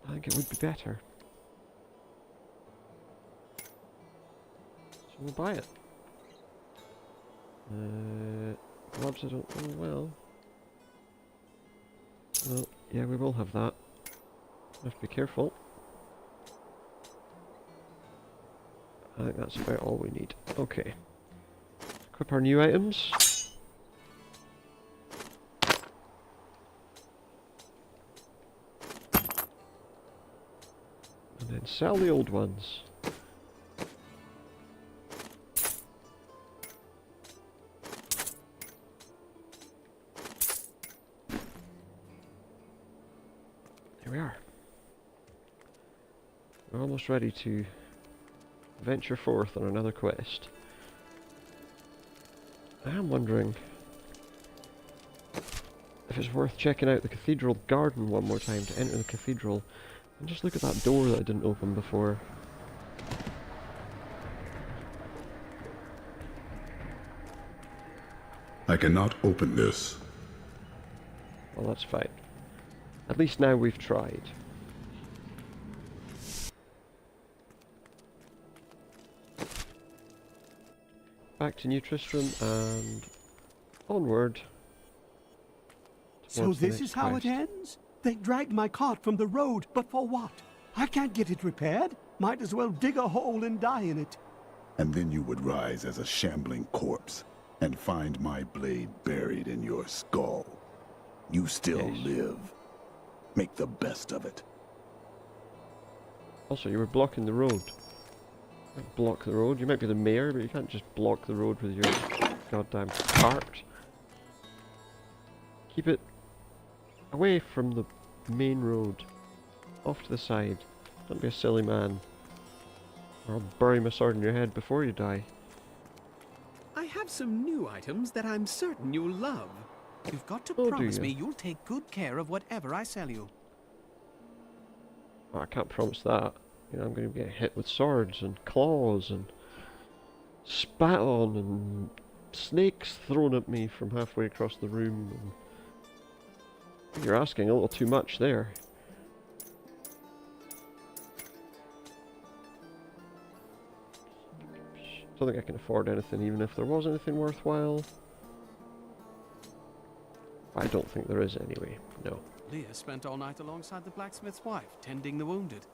I think it would be better. So we'll buy it. Gloves I don't... oh well. Well, yeah, we will have that. Have to be careful. I think that's about all we need. Okay. Equip our new items. And then sell the old ones. Here we are. We're almost ready to venture forth on another quest. I am wondering if it's worth checking out the cathedral garden one more time to enter the cathedral and just look at that door that I didn't open before. I cannot open this. Well, that's fine. At least now we've tried. Back to New Tristram and onward. So this is how it ends? They dragged my cart from the road, but for what? I can't get it repaired. Might as well dig a hole and die in it. And then you would rise as a shambling corpse and find my blade buried in your skull. You still live. Make the best of it. Also, you were blocking the road. You can't block the road. You might be the mayor, but you can't just block the road with your goddamn cart. Keep it away from the main road. Off to the side. Don't be a silly man. Or I'll bury my sword in your head before you die. I have some new items that I'm certain you'll love. You've got to promise me you'll take good care of whatever I sell you. Oh, I can't promise that. You know, I'm going to get hit with swords and claws and spat on and snakes thrown at me from halfway across the room. And you're asking a little too much there. I don't think I can afford anything, even if there was anything worthwhile. I don't think there is anyway, no. Leah spent all night alongside the blacksmith's wife, tending the wounded.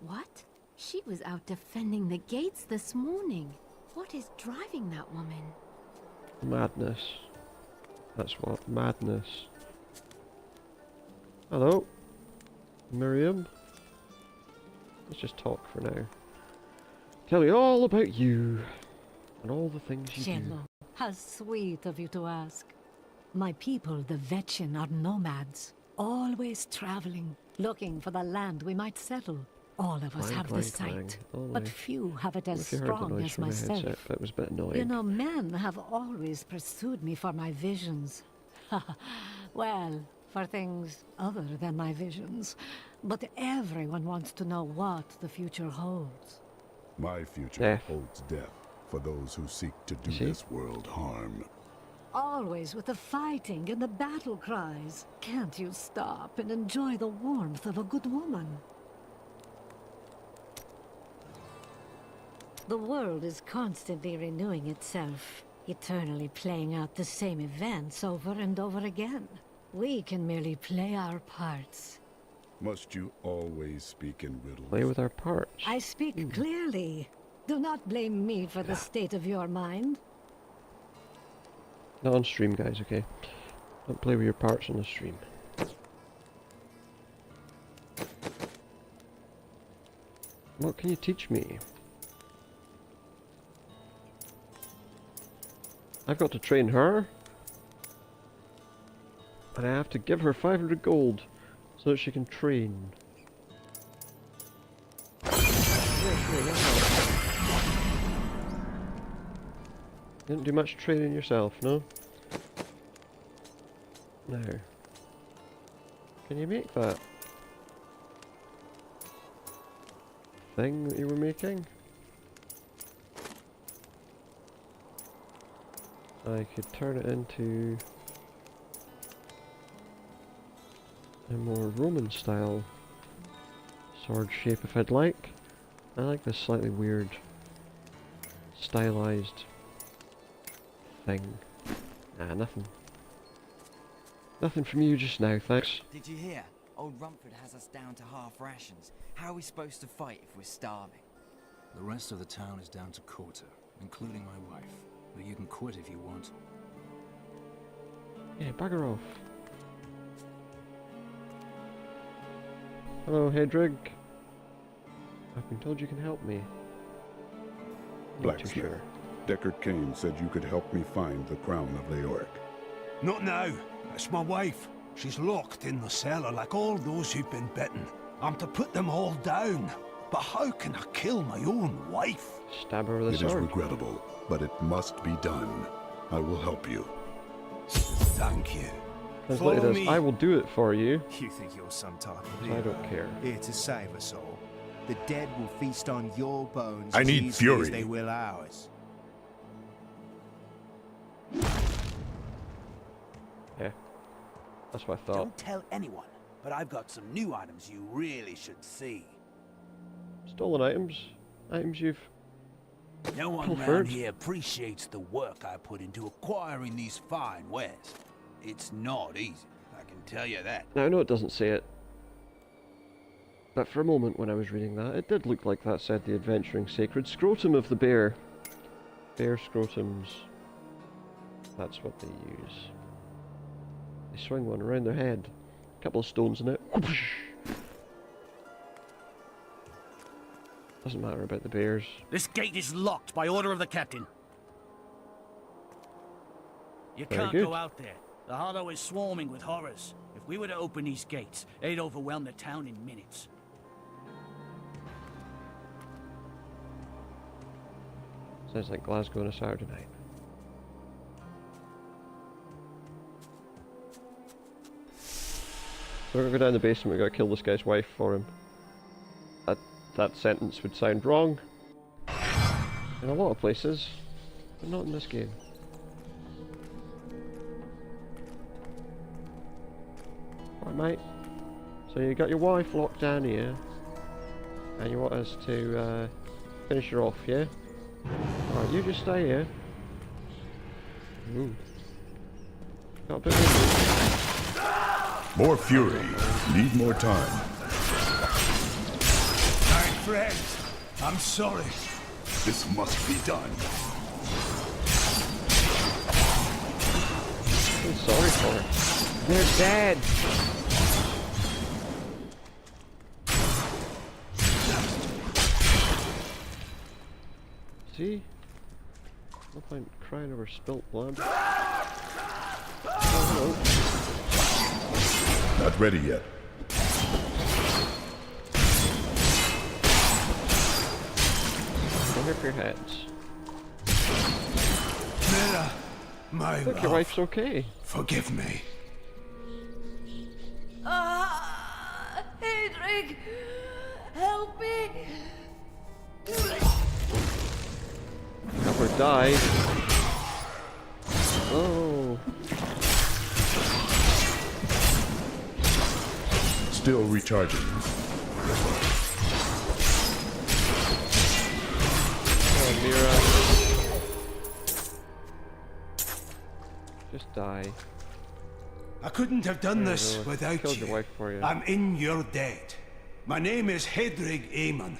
What? She was out defending the gates this morning. What is driving that woman? Madness. That's what, madness. Hello, Miriam. Let's just talk for now. Tell me all about you, and all the things you do. Cielo, how sweet of you to ask. My people, the Vetchin, are nomads, always traveling, looking for the land we might settle. All of us have the sight, but few have it as strong as myself. That was a bit annoying. You know, men have always pursued me for my visions. Well, for things other than my visions. But everyone wants to know what the future holds. My future holds death for those who seek to do this world harm. Always with the fighting and the battle cries. Can't you stop and enjoy the warmth of a good woman? The world is constantly renewing itself, eternally playing out the same events over and over again. We can merely play our parts. Must you always speak in riddles? Play with our parts. I speak clearly. Do not blame me for the state of your mind. Not on stream, guys, okay? Don't play with your parts on the stream. What can you teach me? I've got to train her. And I have to give her 500 gold so that she can train. You didn't do much training yourself, no? No. Can you make that thing that you were making? I could turn it into a more Roman style sword shape if I'd like. I like this slightly weird stylized thing. Nah, nothing. Nothing from you just now, thanks. Did you hear? Old Rumford has us down to half rations. How are we supposed to fight if we're starving? The rest of the town is down to quarter, including my wife. But you can quit if you want. Yeah, bugger off. Hello, Hedrig. I've been told you can help me. Blacksmith. Sure. Deckard Cain said you could help me find the crown of Leoric. Not now. It's my wife. She's locked in the cellar like all those who've been bitten. I'm to put them all down. But how can I kill my own wife? Stab her with a sword. It is regrettable, but it must be done. I will help you. Thank you. Translated as, I will do it for you. You think you're some type of hero. I don't care. Here to save us all. The dead will feast on your bones I as need easily fury. as they will ours. Yeah. That's what I thought. Don't tell anyone, but I've got some new items you really should see. Stolen items? Items you've No one pilfered? around here appreciates the work I put into acquiring these fine wares. It's not easy, I can tell you that. Now I know it doesn't say it, but for a moment when I was reading that, it did look like that said the adventuring sacred scrotum of the bear. Bear scrotums. That's what they use. They swing one around their head. A couple of stones in it. Doesn't matter about the bears. This gate is locked by order of the captain. You Very can't good. go out there. The hollow is swarming with horrors. If we were to open these gates, they'd overwhelm the town in minutes. Sounds like Glasgow on a Saturday night. So we're gonna go down the basement, we gotta kill this guy's wife for him. That sentence would sound wrong in a lot of places, but not in this game. Right, mate. So you got your wife locked down here, and you want us to finish her off, yeah? Alright, you just stay here. Ooh. Got a bit of More fury. Need more time. My friend, I'm sorry. This must be done. I'm sorry for her. They're dead. See? No point crying over spilt blood. Oh, Not ready yet. Come here for your heads. Mira, my I think love. your wife's okay. Forgive me. Ah, Hedrig, help me. Help her die. Oh. Still recharging. Oh, Mira. Just die. I couldn't have done There this you go. without Killed you. your wife for you. I'm in your debt. My name is Hedrig Aemon.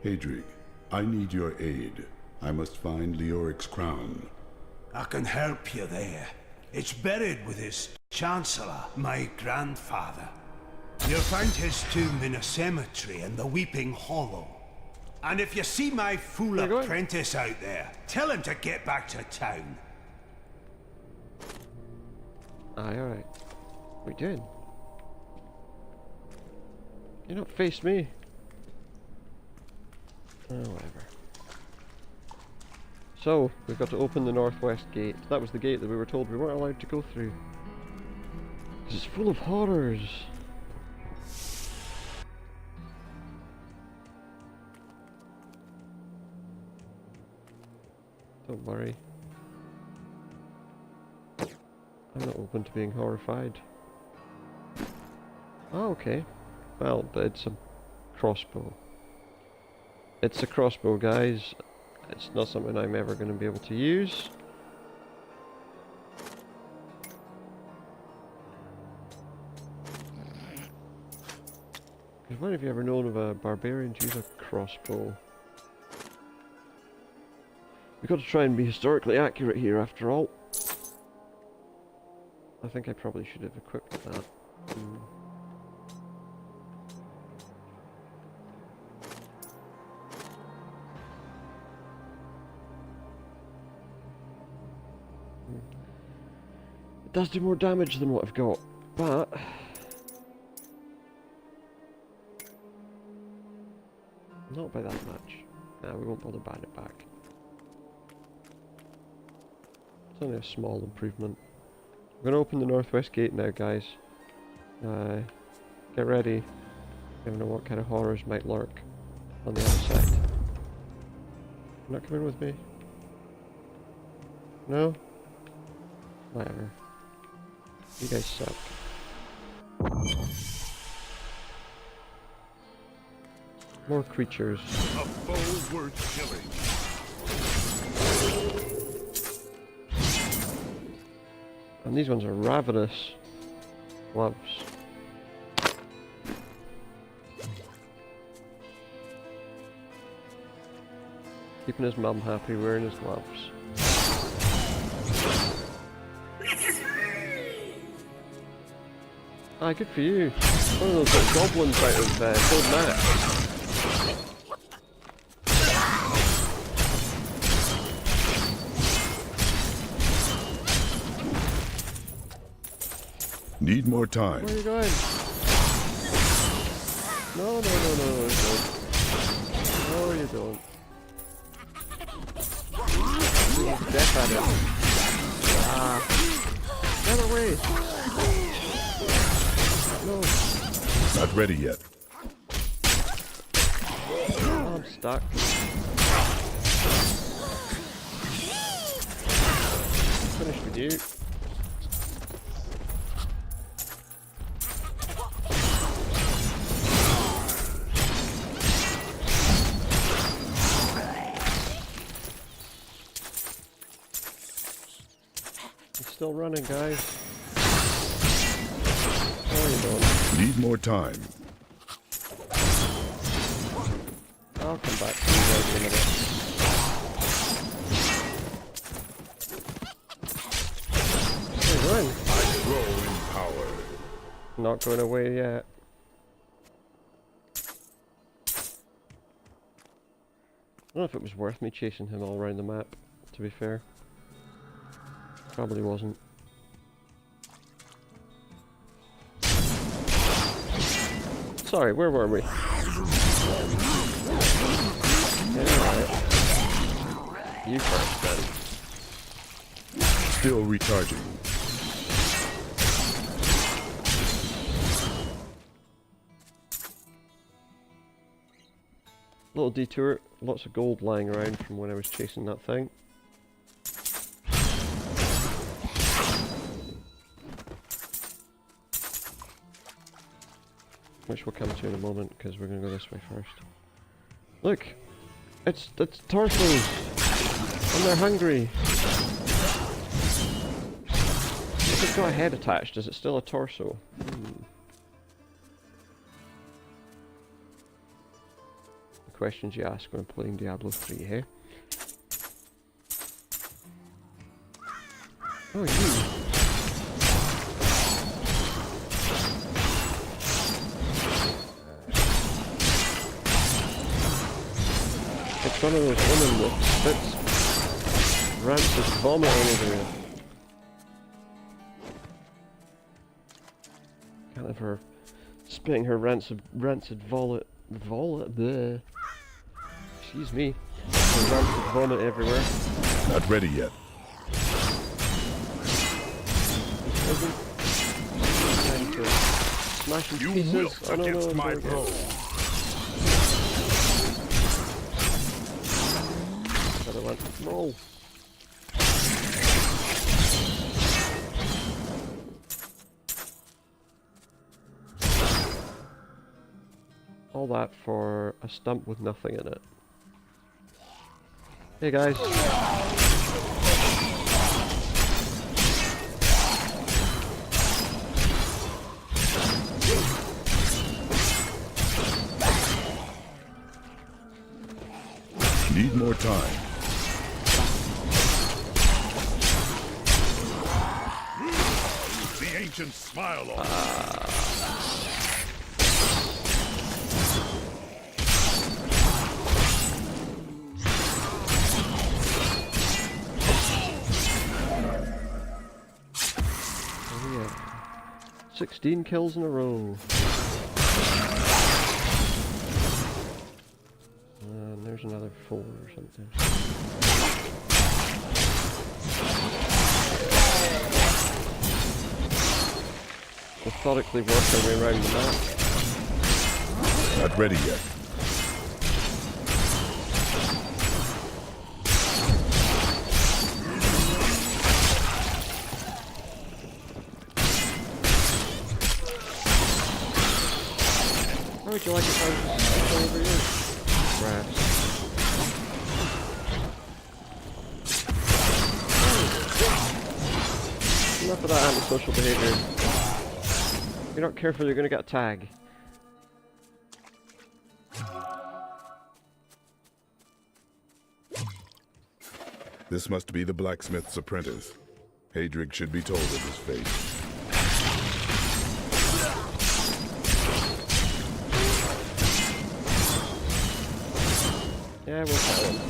Hedrig, I need your aid. I must find Leoric's crown. I can help you there. It's buried with his chancellor, my grandfather. You'll find his tomb in a cemetery in the Weeping Hollow. And if you see my fool apprentice out there, tell him to get back to town. Aye, alright. What are you doing? You not face me. Oh, whatever. So, we've got to open the northwest gate. That was the gate that we were told we weren't allowed to go through. It's full of horrors. Don't worry. I'm not open to being horrified. Oh, okay. Well, but it's a crossbow. It's a crossbow, guys. It's not something I'm ever going to be able to use. Because when have you ever known of a barbarian to use a crossbow? We've got to try and be historically accurate here after all. I think I probably should have equipped that. It does do more damage than what I've got, but not by that much. Nah, we won't bother buying it back. It's only a small improvement. We're going to open the northwest gate now, guys. Get ready. You never know what kind of horrors might lurk on the other side. You're not coming with me? No? Whatever. You guys suck. More creatures. A foe worth killing. And these ones are ravenous. Gloves. Keeping his mum happy, wearing his gloves. Ah, good for you. One of those like goblins out of Cold Mat. Need more time. Where are you going? No, you don't. No, you don't. Death at him. Ah. Get away! No. Not ready yet. Oh, I'm stuck. Finished with you. Still running, guys. Oh, you don't. Need more time. I'll come back to you guys in a minute. Where are you going? I grow in power. Not going away yet. I don't know if it was worth me chasing him all around the map, to be fair. Probably wasn't. Sorry, where were we? Yeah, right. You first then. Still recharging. Little detour, lots of gold lying around from when I was chasing that thing. Which we'll come to in a moment, because we're going to go this way first. Look! It's torsos! And they're hungry! If it's got a head attached, is it still a torso? The questions you ask when playing Diablo 3, hey? Oh, you! It's one of those women that spits rancid vomit all over you. Can't have her spitting her rancid bleh. Excuse me. Her rancid vomit everywhere. Not ready yet. Time to smash into You pieces. wilt against my throne. Other one. Roll. All that for a stump with nothing in it. Hey guys. Need more time. The ancient smile on. Oh yeah. 16 kills in a row. And there's another 4 or something. Methodically work our way around the map. Not ready yet. How would you like if I was just over here? Grass. Enough of that antisocial behavior. If you're not careful, you're going to get a tag. This must be the blacksmith's apprentice. Hadrig should be told of his fate. Yeah, we'll tell him.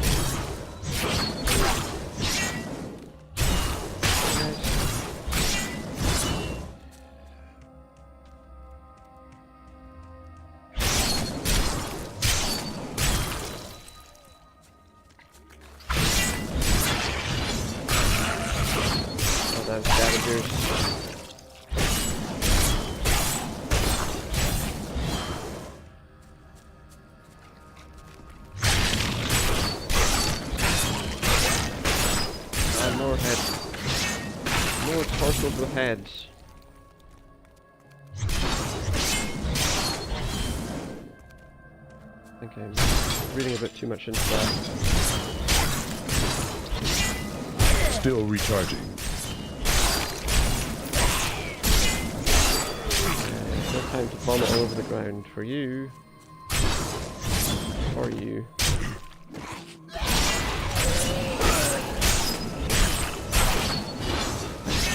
Scavengers. And more heads. More torsos with heads. I think I'm reading a bit too much into that. Still recharging. No time to vomit all over the ground for you. Or you.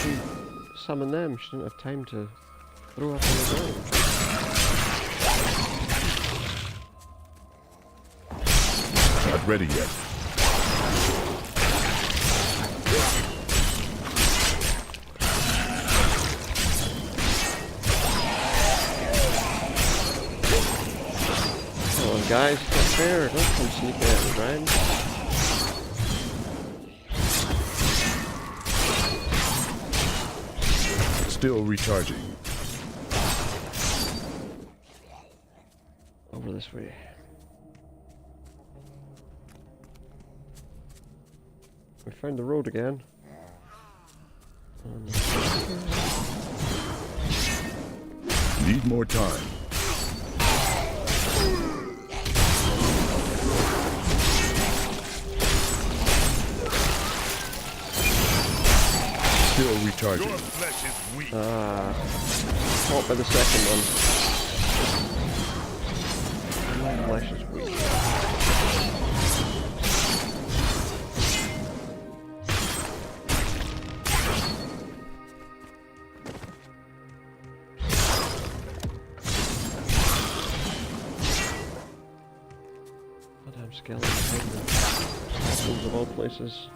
She summoned them, she didn't have time to throw up on the ground. Not ready yet. Guys, it's not fair. Don't come sneaking out the ground. Still recharging. Over this way. We found the road again. Need more time. Still recharging. Your flesh is weak. Caught by the second one. My flesh is weak. Goddamn skeletons of all places.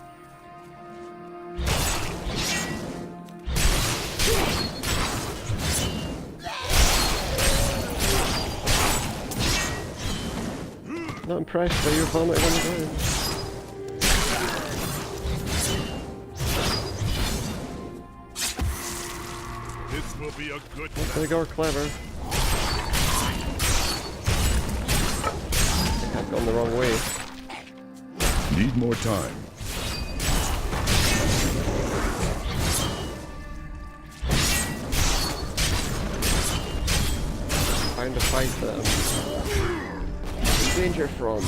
Not impressed by your vomit on the ground. This will be a good big or clever. I've gone the wrong way. Need more time. Find a fight that I'm in danger from.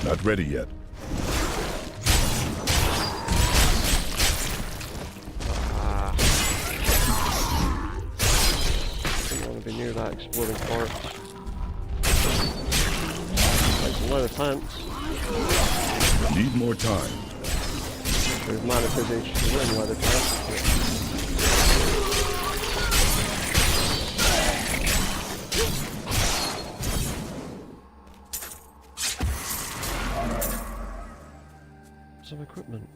Not ready yet. Don't want to be near that exploding corpse. There's a lot of plants. Need more time. There's mana physics to win leather plants. Some equipment.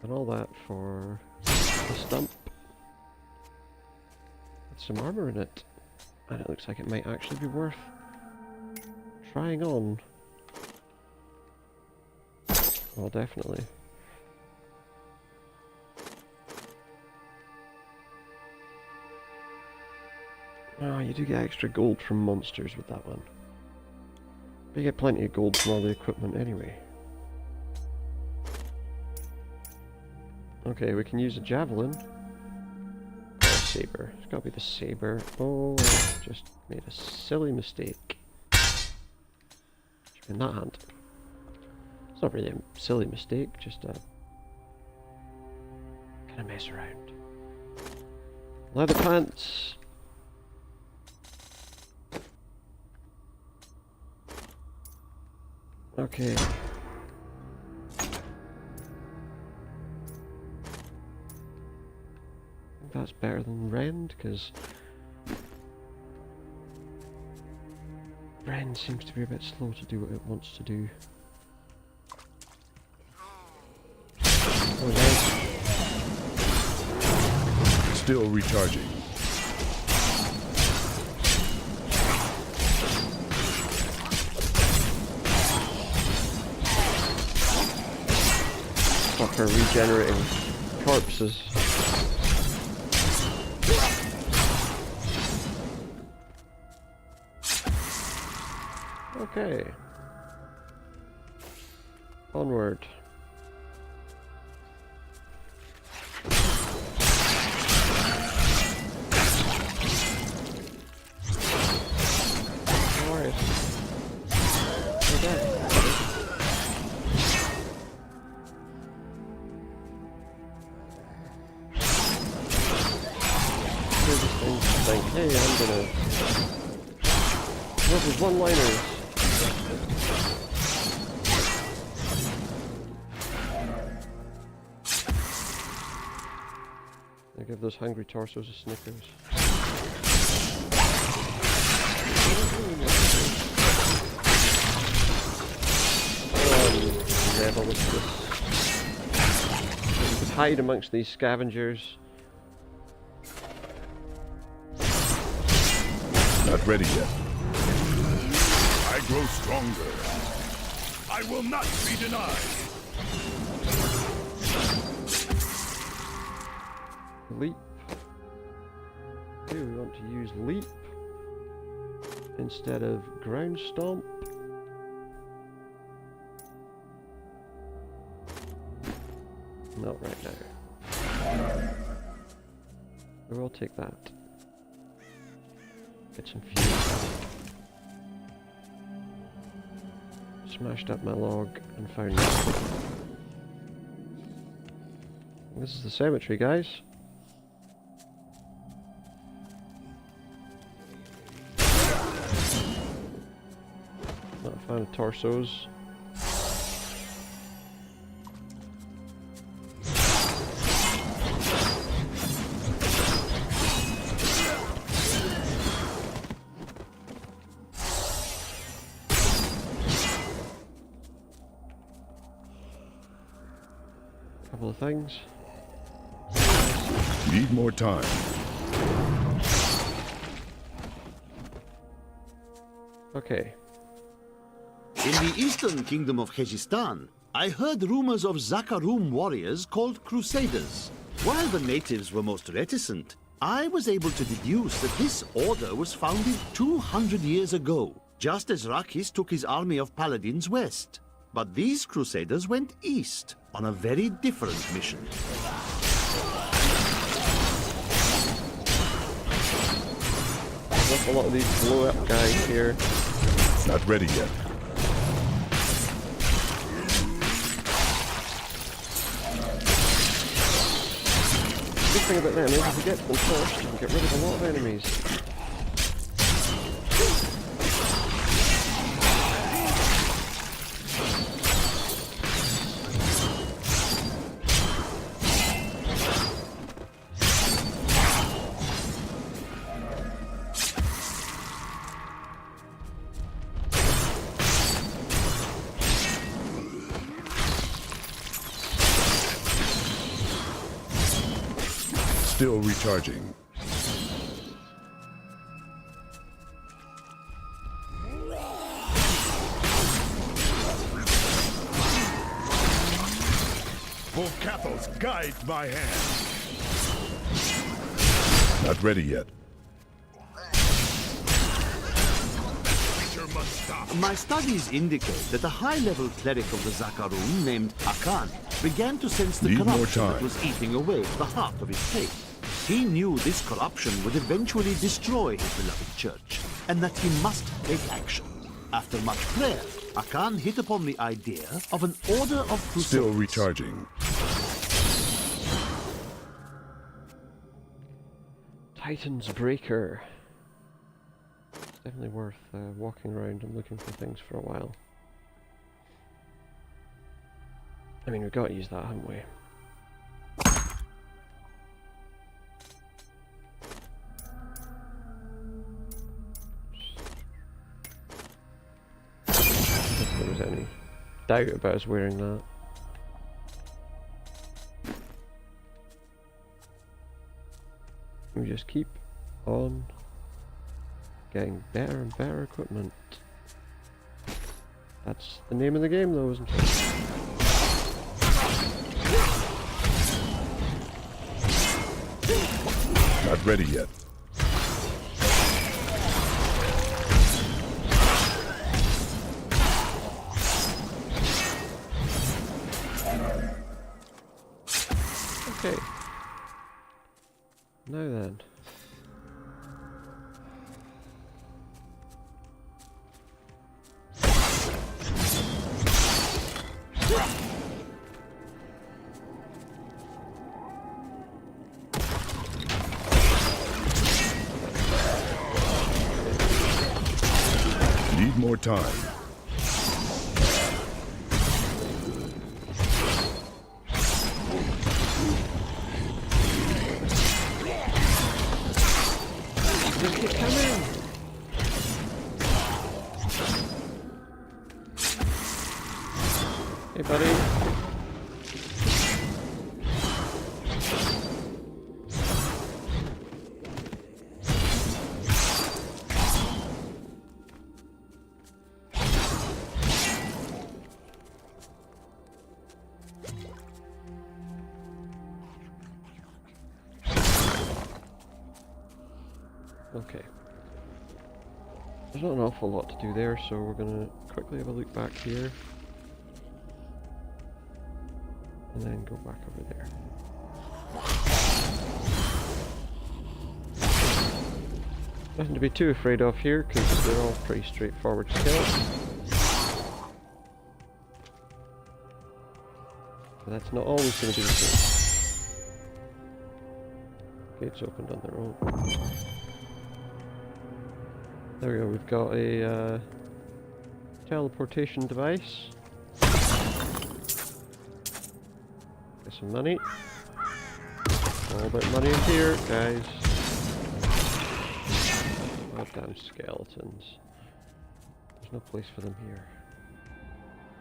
And all that for a stump. With some armor in it. And it looks like it might actually be worth trying on. Well, definitely. Oh, you do get extra gold from monsters with that one. But you get plenty of gold from all the equipment anyway. Okay, we can use a javelin. Saber. It's gotta be the saber. Oh, I just made a silly mistake. In that hand. It's not really a silly mistake, just a kind of mess around. Leather pants. Okay. That's better than Rend, because Rend seems to be a bit slow to do what it wants to do. Oh, still recharging. Fuck her regenerating corpses. Okay. Onward. Alright. Okay. Think, hey, I'm gonna... What is one-liners? I give those hungry torsos a Snickers. Never look at this. You could hide amongst these scavengers. Not ready yet. I grow stronger. I will not be denied. Leap. Here we want to use leap instead of ground stomp. Not right now. We'll take that. Get some fuel. Smashed up my log and found it. This is the cemetery, guys. Not a fan of torsos. Couple of things. Need more time. Okay. In the eastern kingdom of Khejistan, I heard rumors of Zakarum warriors called Crusaders. While the natives were most reticent, I was able to deduce that this order was founded 200 years ago, just as Rakis took his army of paladins west. But these Crusaders went east on a very different mission. There's a lot of these blow-up guys here. Not ready yet. The good thing about them is if you get to them first, you can get rid of a lot of enemies. Still recharging. Full capels guide my hand. Not ready yet. My studies indicate that a high-level cleric of the Zakarum named Akan began to sense the corruption that was eating away at the heart of his faith. He knew this corruption would eventually destroy his beloved church, and that he must take action. After much prayer, Akan hit upon the idea of an order of Crusaders. Still recharging. Titan's Breaker. It's definitely worth walking around and looking for things for a while. I mean, we've got to use that, haven't we? If there was any doubt about us wearing that. We just keep on getting better and better equipment. That's the name of the game though, isn't it? Not ready yet. Okay. Now then. Need more time. Just keep coming. Hey, buddy. Okay. There's not an awful lot to do there, so we're gonna quickly have a look back here. And then go back over there. Nothing to be too afraid of here, because they're all pretty straightforward to kill. But that's not always going to be the case. Gates opened on their own. There we go, we've got a teleportation device. Get some money. All about money in here, guys. Goddamn skeletons. There's no place for them here.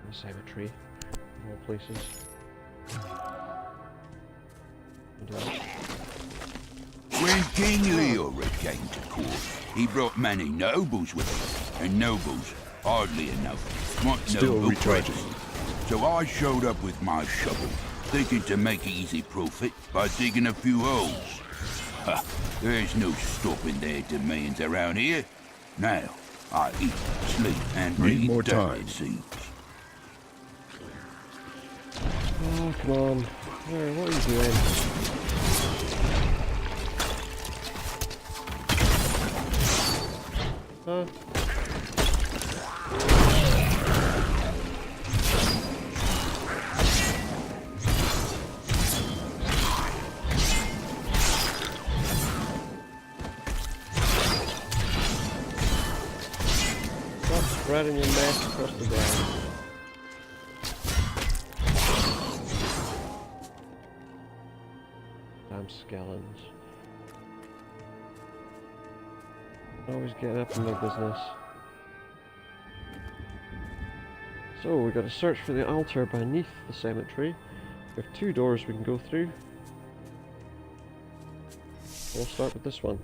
In the cemetery, of all places. When King Leoric came to court, he brought many nobles with him. and nobles, hardly enough. Want Still no recharging. So I showed up with my shovel, thinking to make easy profit by digging a few holes. Ha, there's no stopping their demands around here. Now, I eat, sleep, and breathe Need more dirt, time. it seems. Oh, come on. Where, what are you doing? Huh? Stop spreading your mess across the ground. Damn skeletons. Always getting up in their business. So we got to search for the altar beneath the cemetery. We have 2 doors we can go through. We'll start with this one.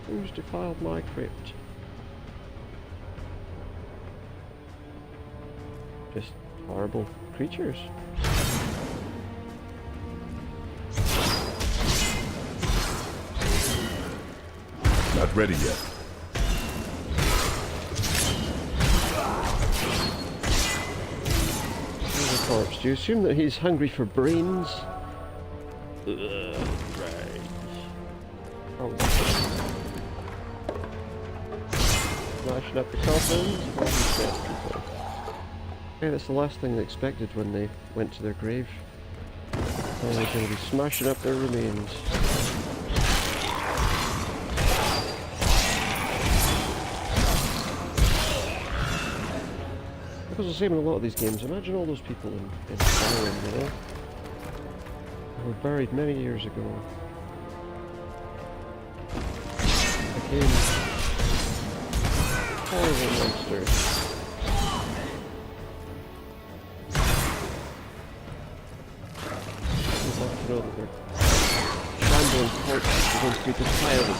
Who's defiled my crypt? Just horrible creatures. Not ready yet. There's a corpse. Do you assume that he's hungry for brains? Right. Oh. Smashing up the coffins. Okay, that's the last thing they expected when they went to their grave. Now they're going to be smashing up their remains. It was the same in a lot of these games. Imagine all those people in Skyrim, you know? Who were buried many years ago. Became horrible monsters. You'd love to know that their shambling corpses are going to be defiled.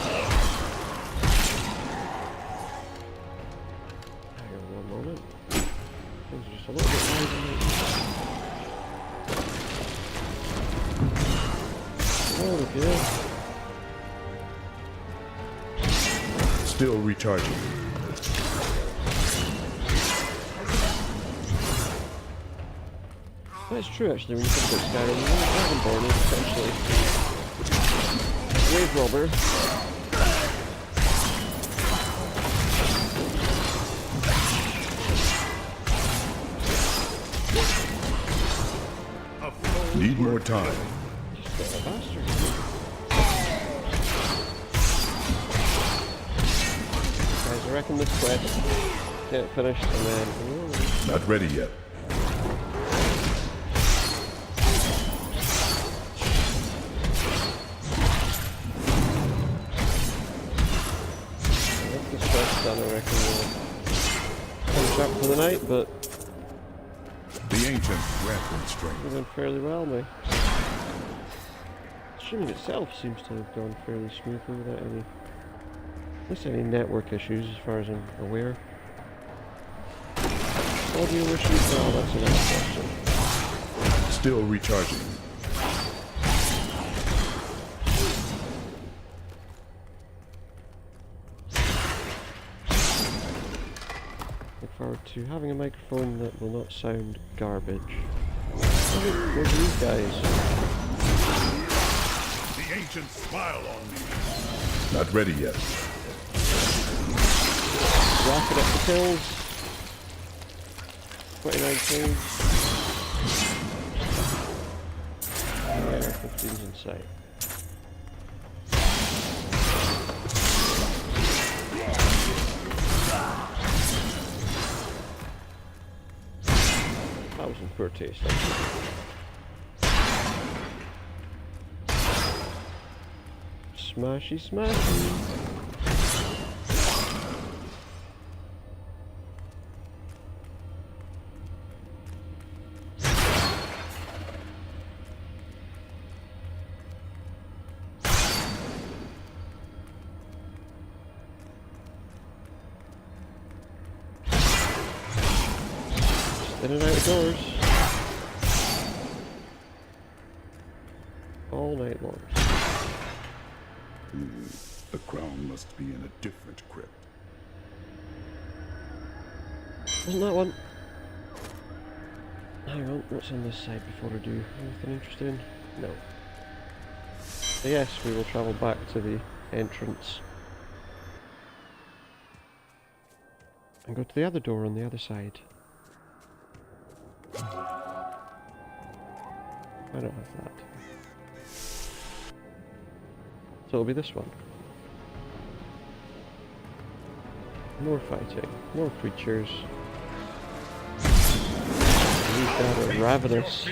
Hang on one moment. Things are just a little bit loud in there. There we go. Still recharging. That's true actually, when you think about Skyrim, the Dragonborn is essentially a grave robber. Need more time. Just a bastard. Guys, I reckon this quest get finished and then... Not ready yet. Done, I reckon we'll finish up for the night, but the ancient grant them strength. We've done fairly well, mate. Streaming itself seems to have gone fairly smoothly without any network issues as far as I'm aware. Audio issues? Well, that's another question. Still recharging. Forward to having a microphone that will not sound garbage. Where's these guys? The ancients smile on me. Not ready yet. Racking up the kills. 29 kills. Yeah, 15's in sight. That was in poor taste, Smashy, smashy. In and out of doors. All night long. The crown must be in a different crypt. Wasn't that one? Hang on, what's on this side before I do? Anything interesting? No. So yes, we will travel back to the entrance. And go to the other door on the other side. I don't have that. So it'll be this one. More fighting, more creatures. These guys are ravenous.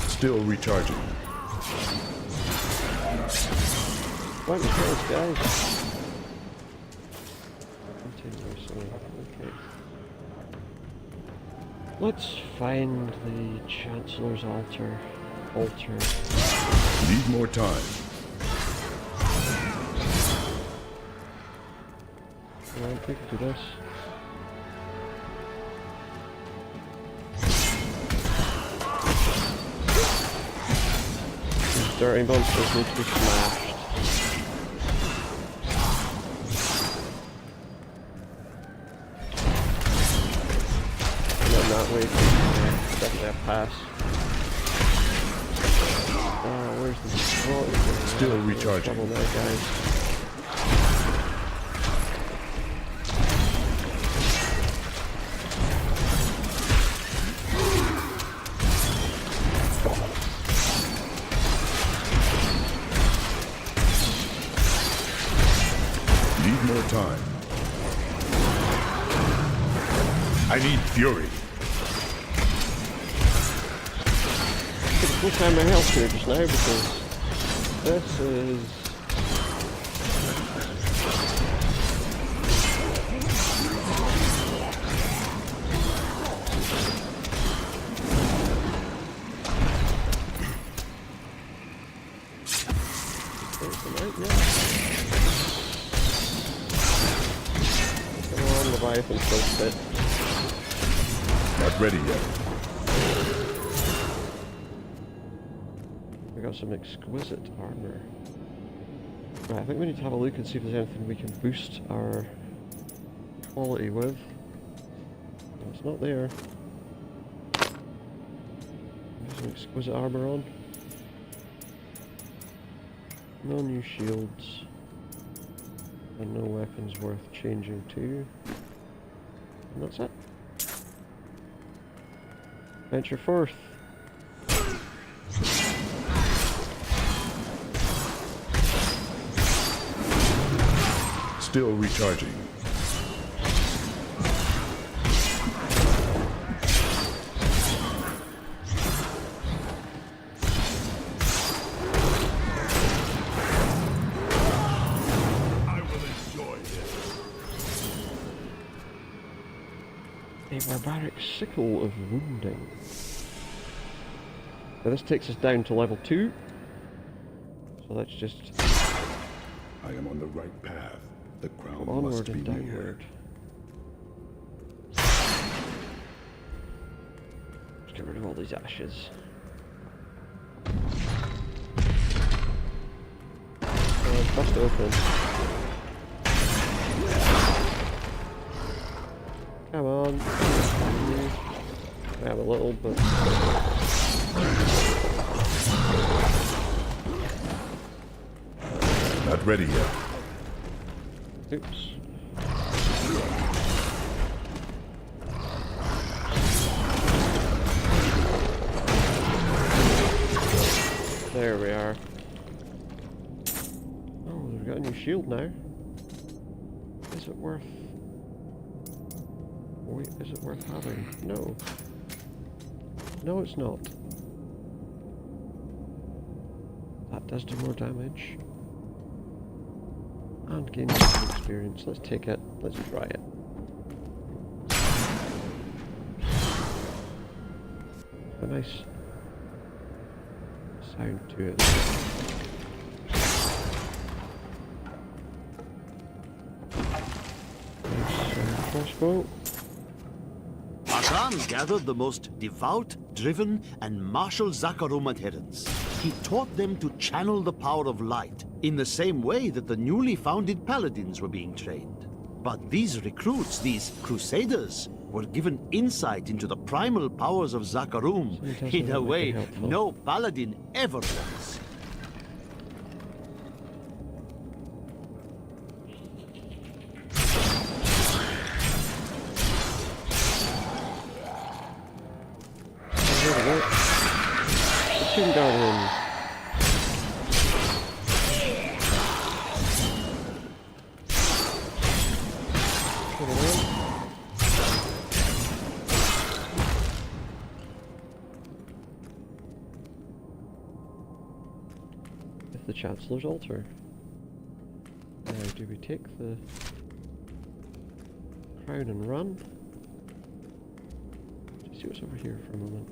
Still recharging. What is this, guys? Continuously. Okay. Let's find the Chancellor's altar. Need more time. Well, I think we do this. These dirty monsters need to be smashed. That way, definitely a pass. Where's the destroyer? Still recharging. Trouble there, guys. Need more time. I need fury. Full time my health here just now because this is come on, Leviathan still fit. Not ready yet. Got some exquisite armor. Right, I think we need to have a look and see if there's anything we can boost our quality with. No, it's not there. There's some exquisite armor on. No new shields. And no weapons worth changing to. And that's it. Venture forth. Still recharging. I will enjoy this. A barbaric sickle of wounding. Now this takes us down to level 2. So let's just... I am on the right path. The crown onward must be and downward. Let's get rid of all these ashes. Bust open. Come on. I have a little, but... Not ready yet. Oops. There we are. Oh, we've got a new shield now. Is it worth... Wait, is it worth having? No. No, it's not. That does do more damage. And gain some experience. Let's take it. Let's try it. A nice sound to it. crossbow. Bagan gathered the most devout, driven, and martial Zakarum adherents. He taught them to channel the power of light in the same way that the newly founded paladins were being trained. But these recruits, these crusaders, were given insight into the primal powers of Zakarum in a way no paladin ever was. Tomb Guardian. With the Chancellor's altar. Now, do we take the crown and run? Just see what's over here for a moment.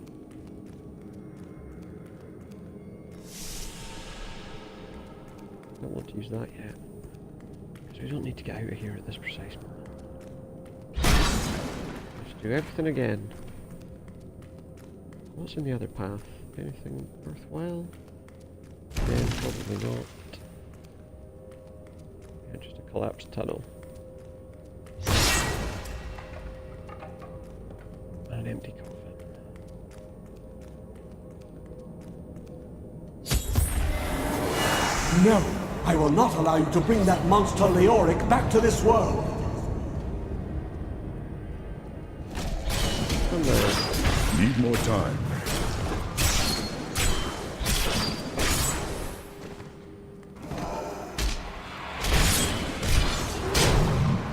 Don't want to use that yet, because we don't need to get out of here at this precise moment. Let's do everything again. What's in the other path? Anything worthwhile? Again, probably not. Yeah, just a collapsed tunnel. And an empty coffin. No! I will not allow you to bring that monster Leoric back to this world! Need more time.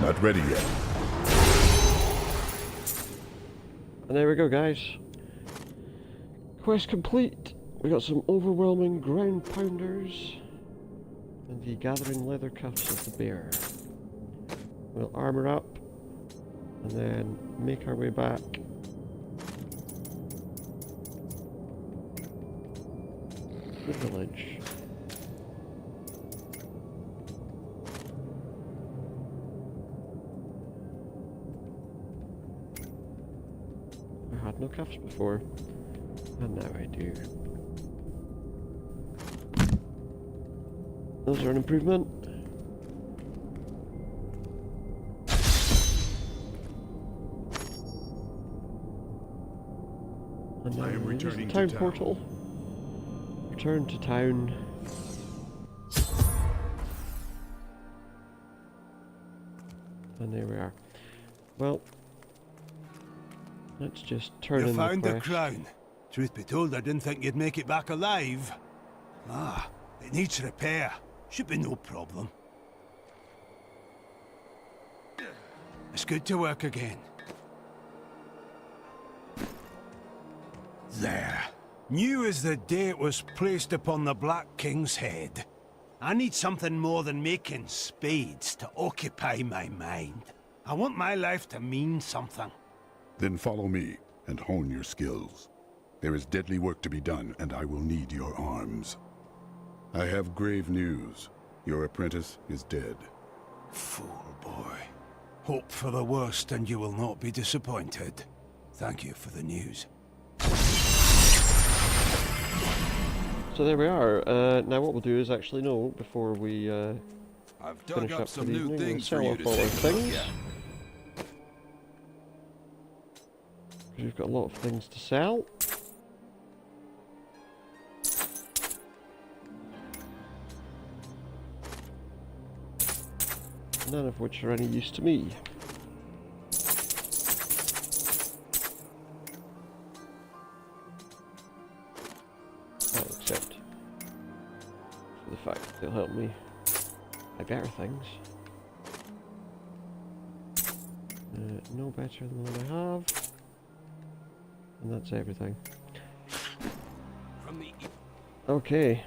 Not ready yet. And there we go, guys. Quest complete. We got some overwhelming ground pounders. And the gathering leather cuffs of the bear. We'll armor up and then make our way back to the village. I had no cuffs before, and now I do. Those are an improvement. And now I am returning town to town. portal. Return to town. And there we are. Well, let's just turn in the You found the quest. crown. Truth be told, I didn't think you'd make it back alive. Ah, it needs repair. Should be no problem. It's good to work again. There. New as the day it was placed upon the Black King's head. I need something more than making spades to occupy my mind. I want my life to mean something. Then follow me and hone your skills. There is deadly work to be done, and I will need your arms. I have grave news. Your apprentice is dead. Fool boy. Hope for the worst and you will not be disappointed. Thank you for the news. So there we are. Now what we'll do is actually before we I've finish dug up up for some the new evening, things we'll for sell you off to all our see. things. Yeah. We've got a lot of things to sell. None of which are any use to me. Well, except for the fact that they'll help me buy better things. No better than what I have. And that's everything. Okay.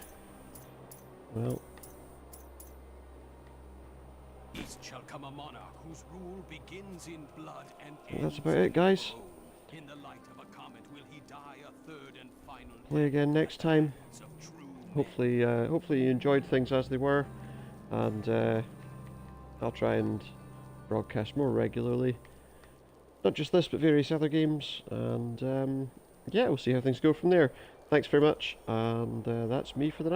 Well. East shall come a monarch whose rule begins in blood and That's about it, guys. in the light of a comet will he die a third and final Play again next time. Hopefully you enjoyed things as they were, and I'll try and broadcast more regularly. not just this, but various other games, and yeah, we'll see how things go from there. Thanks very much, and that's me for the night.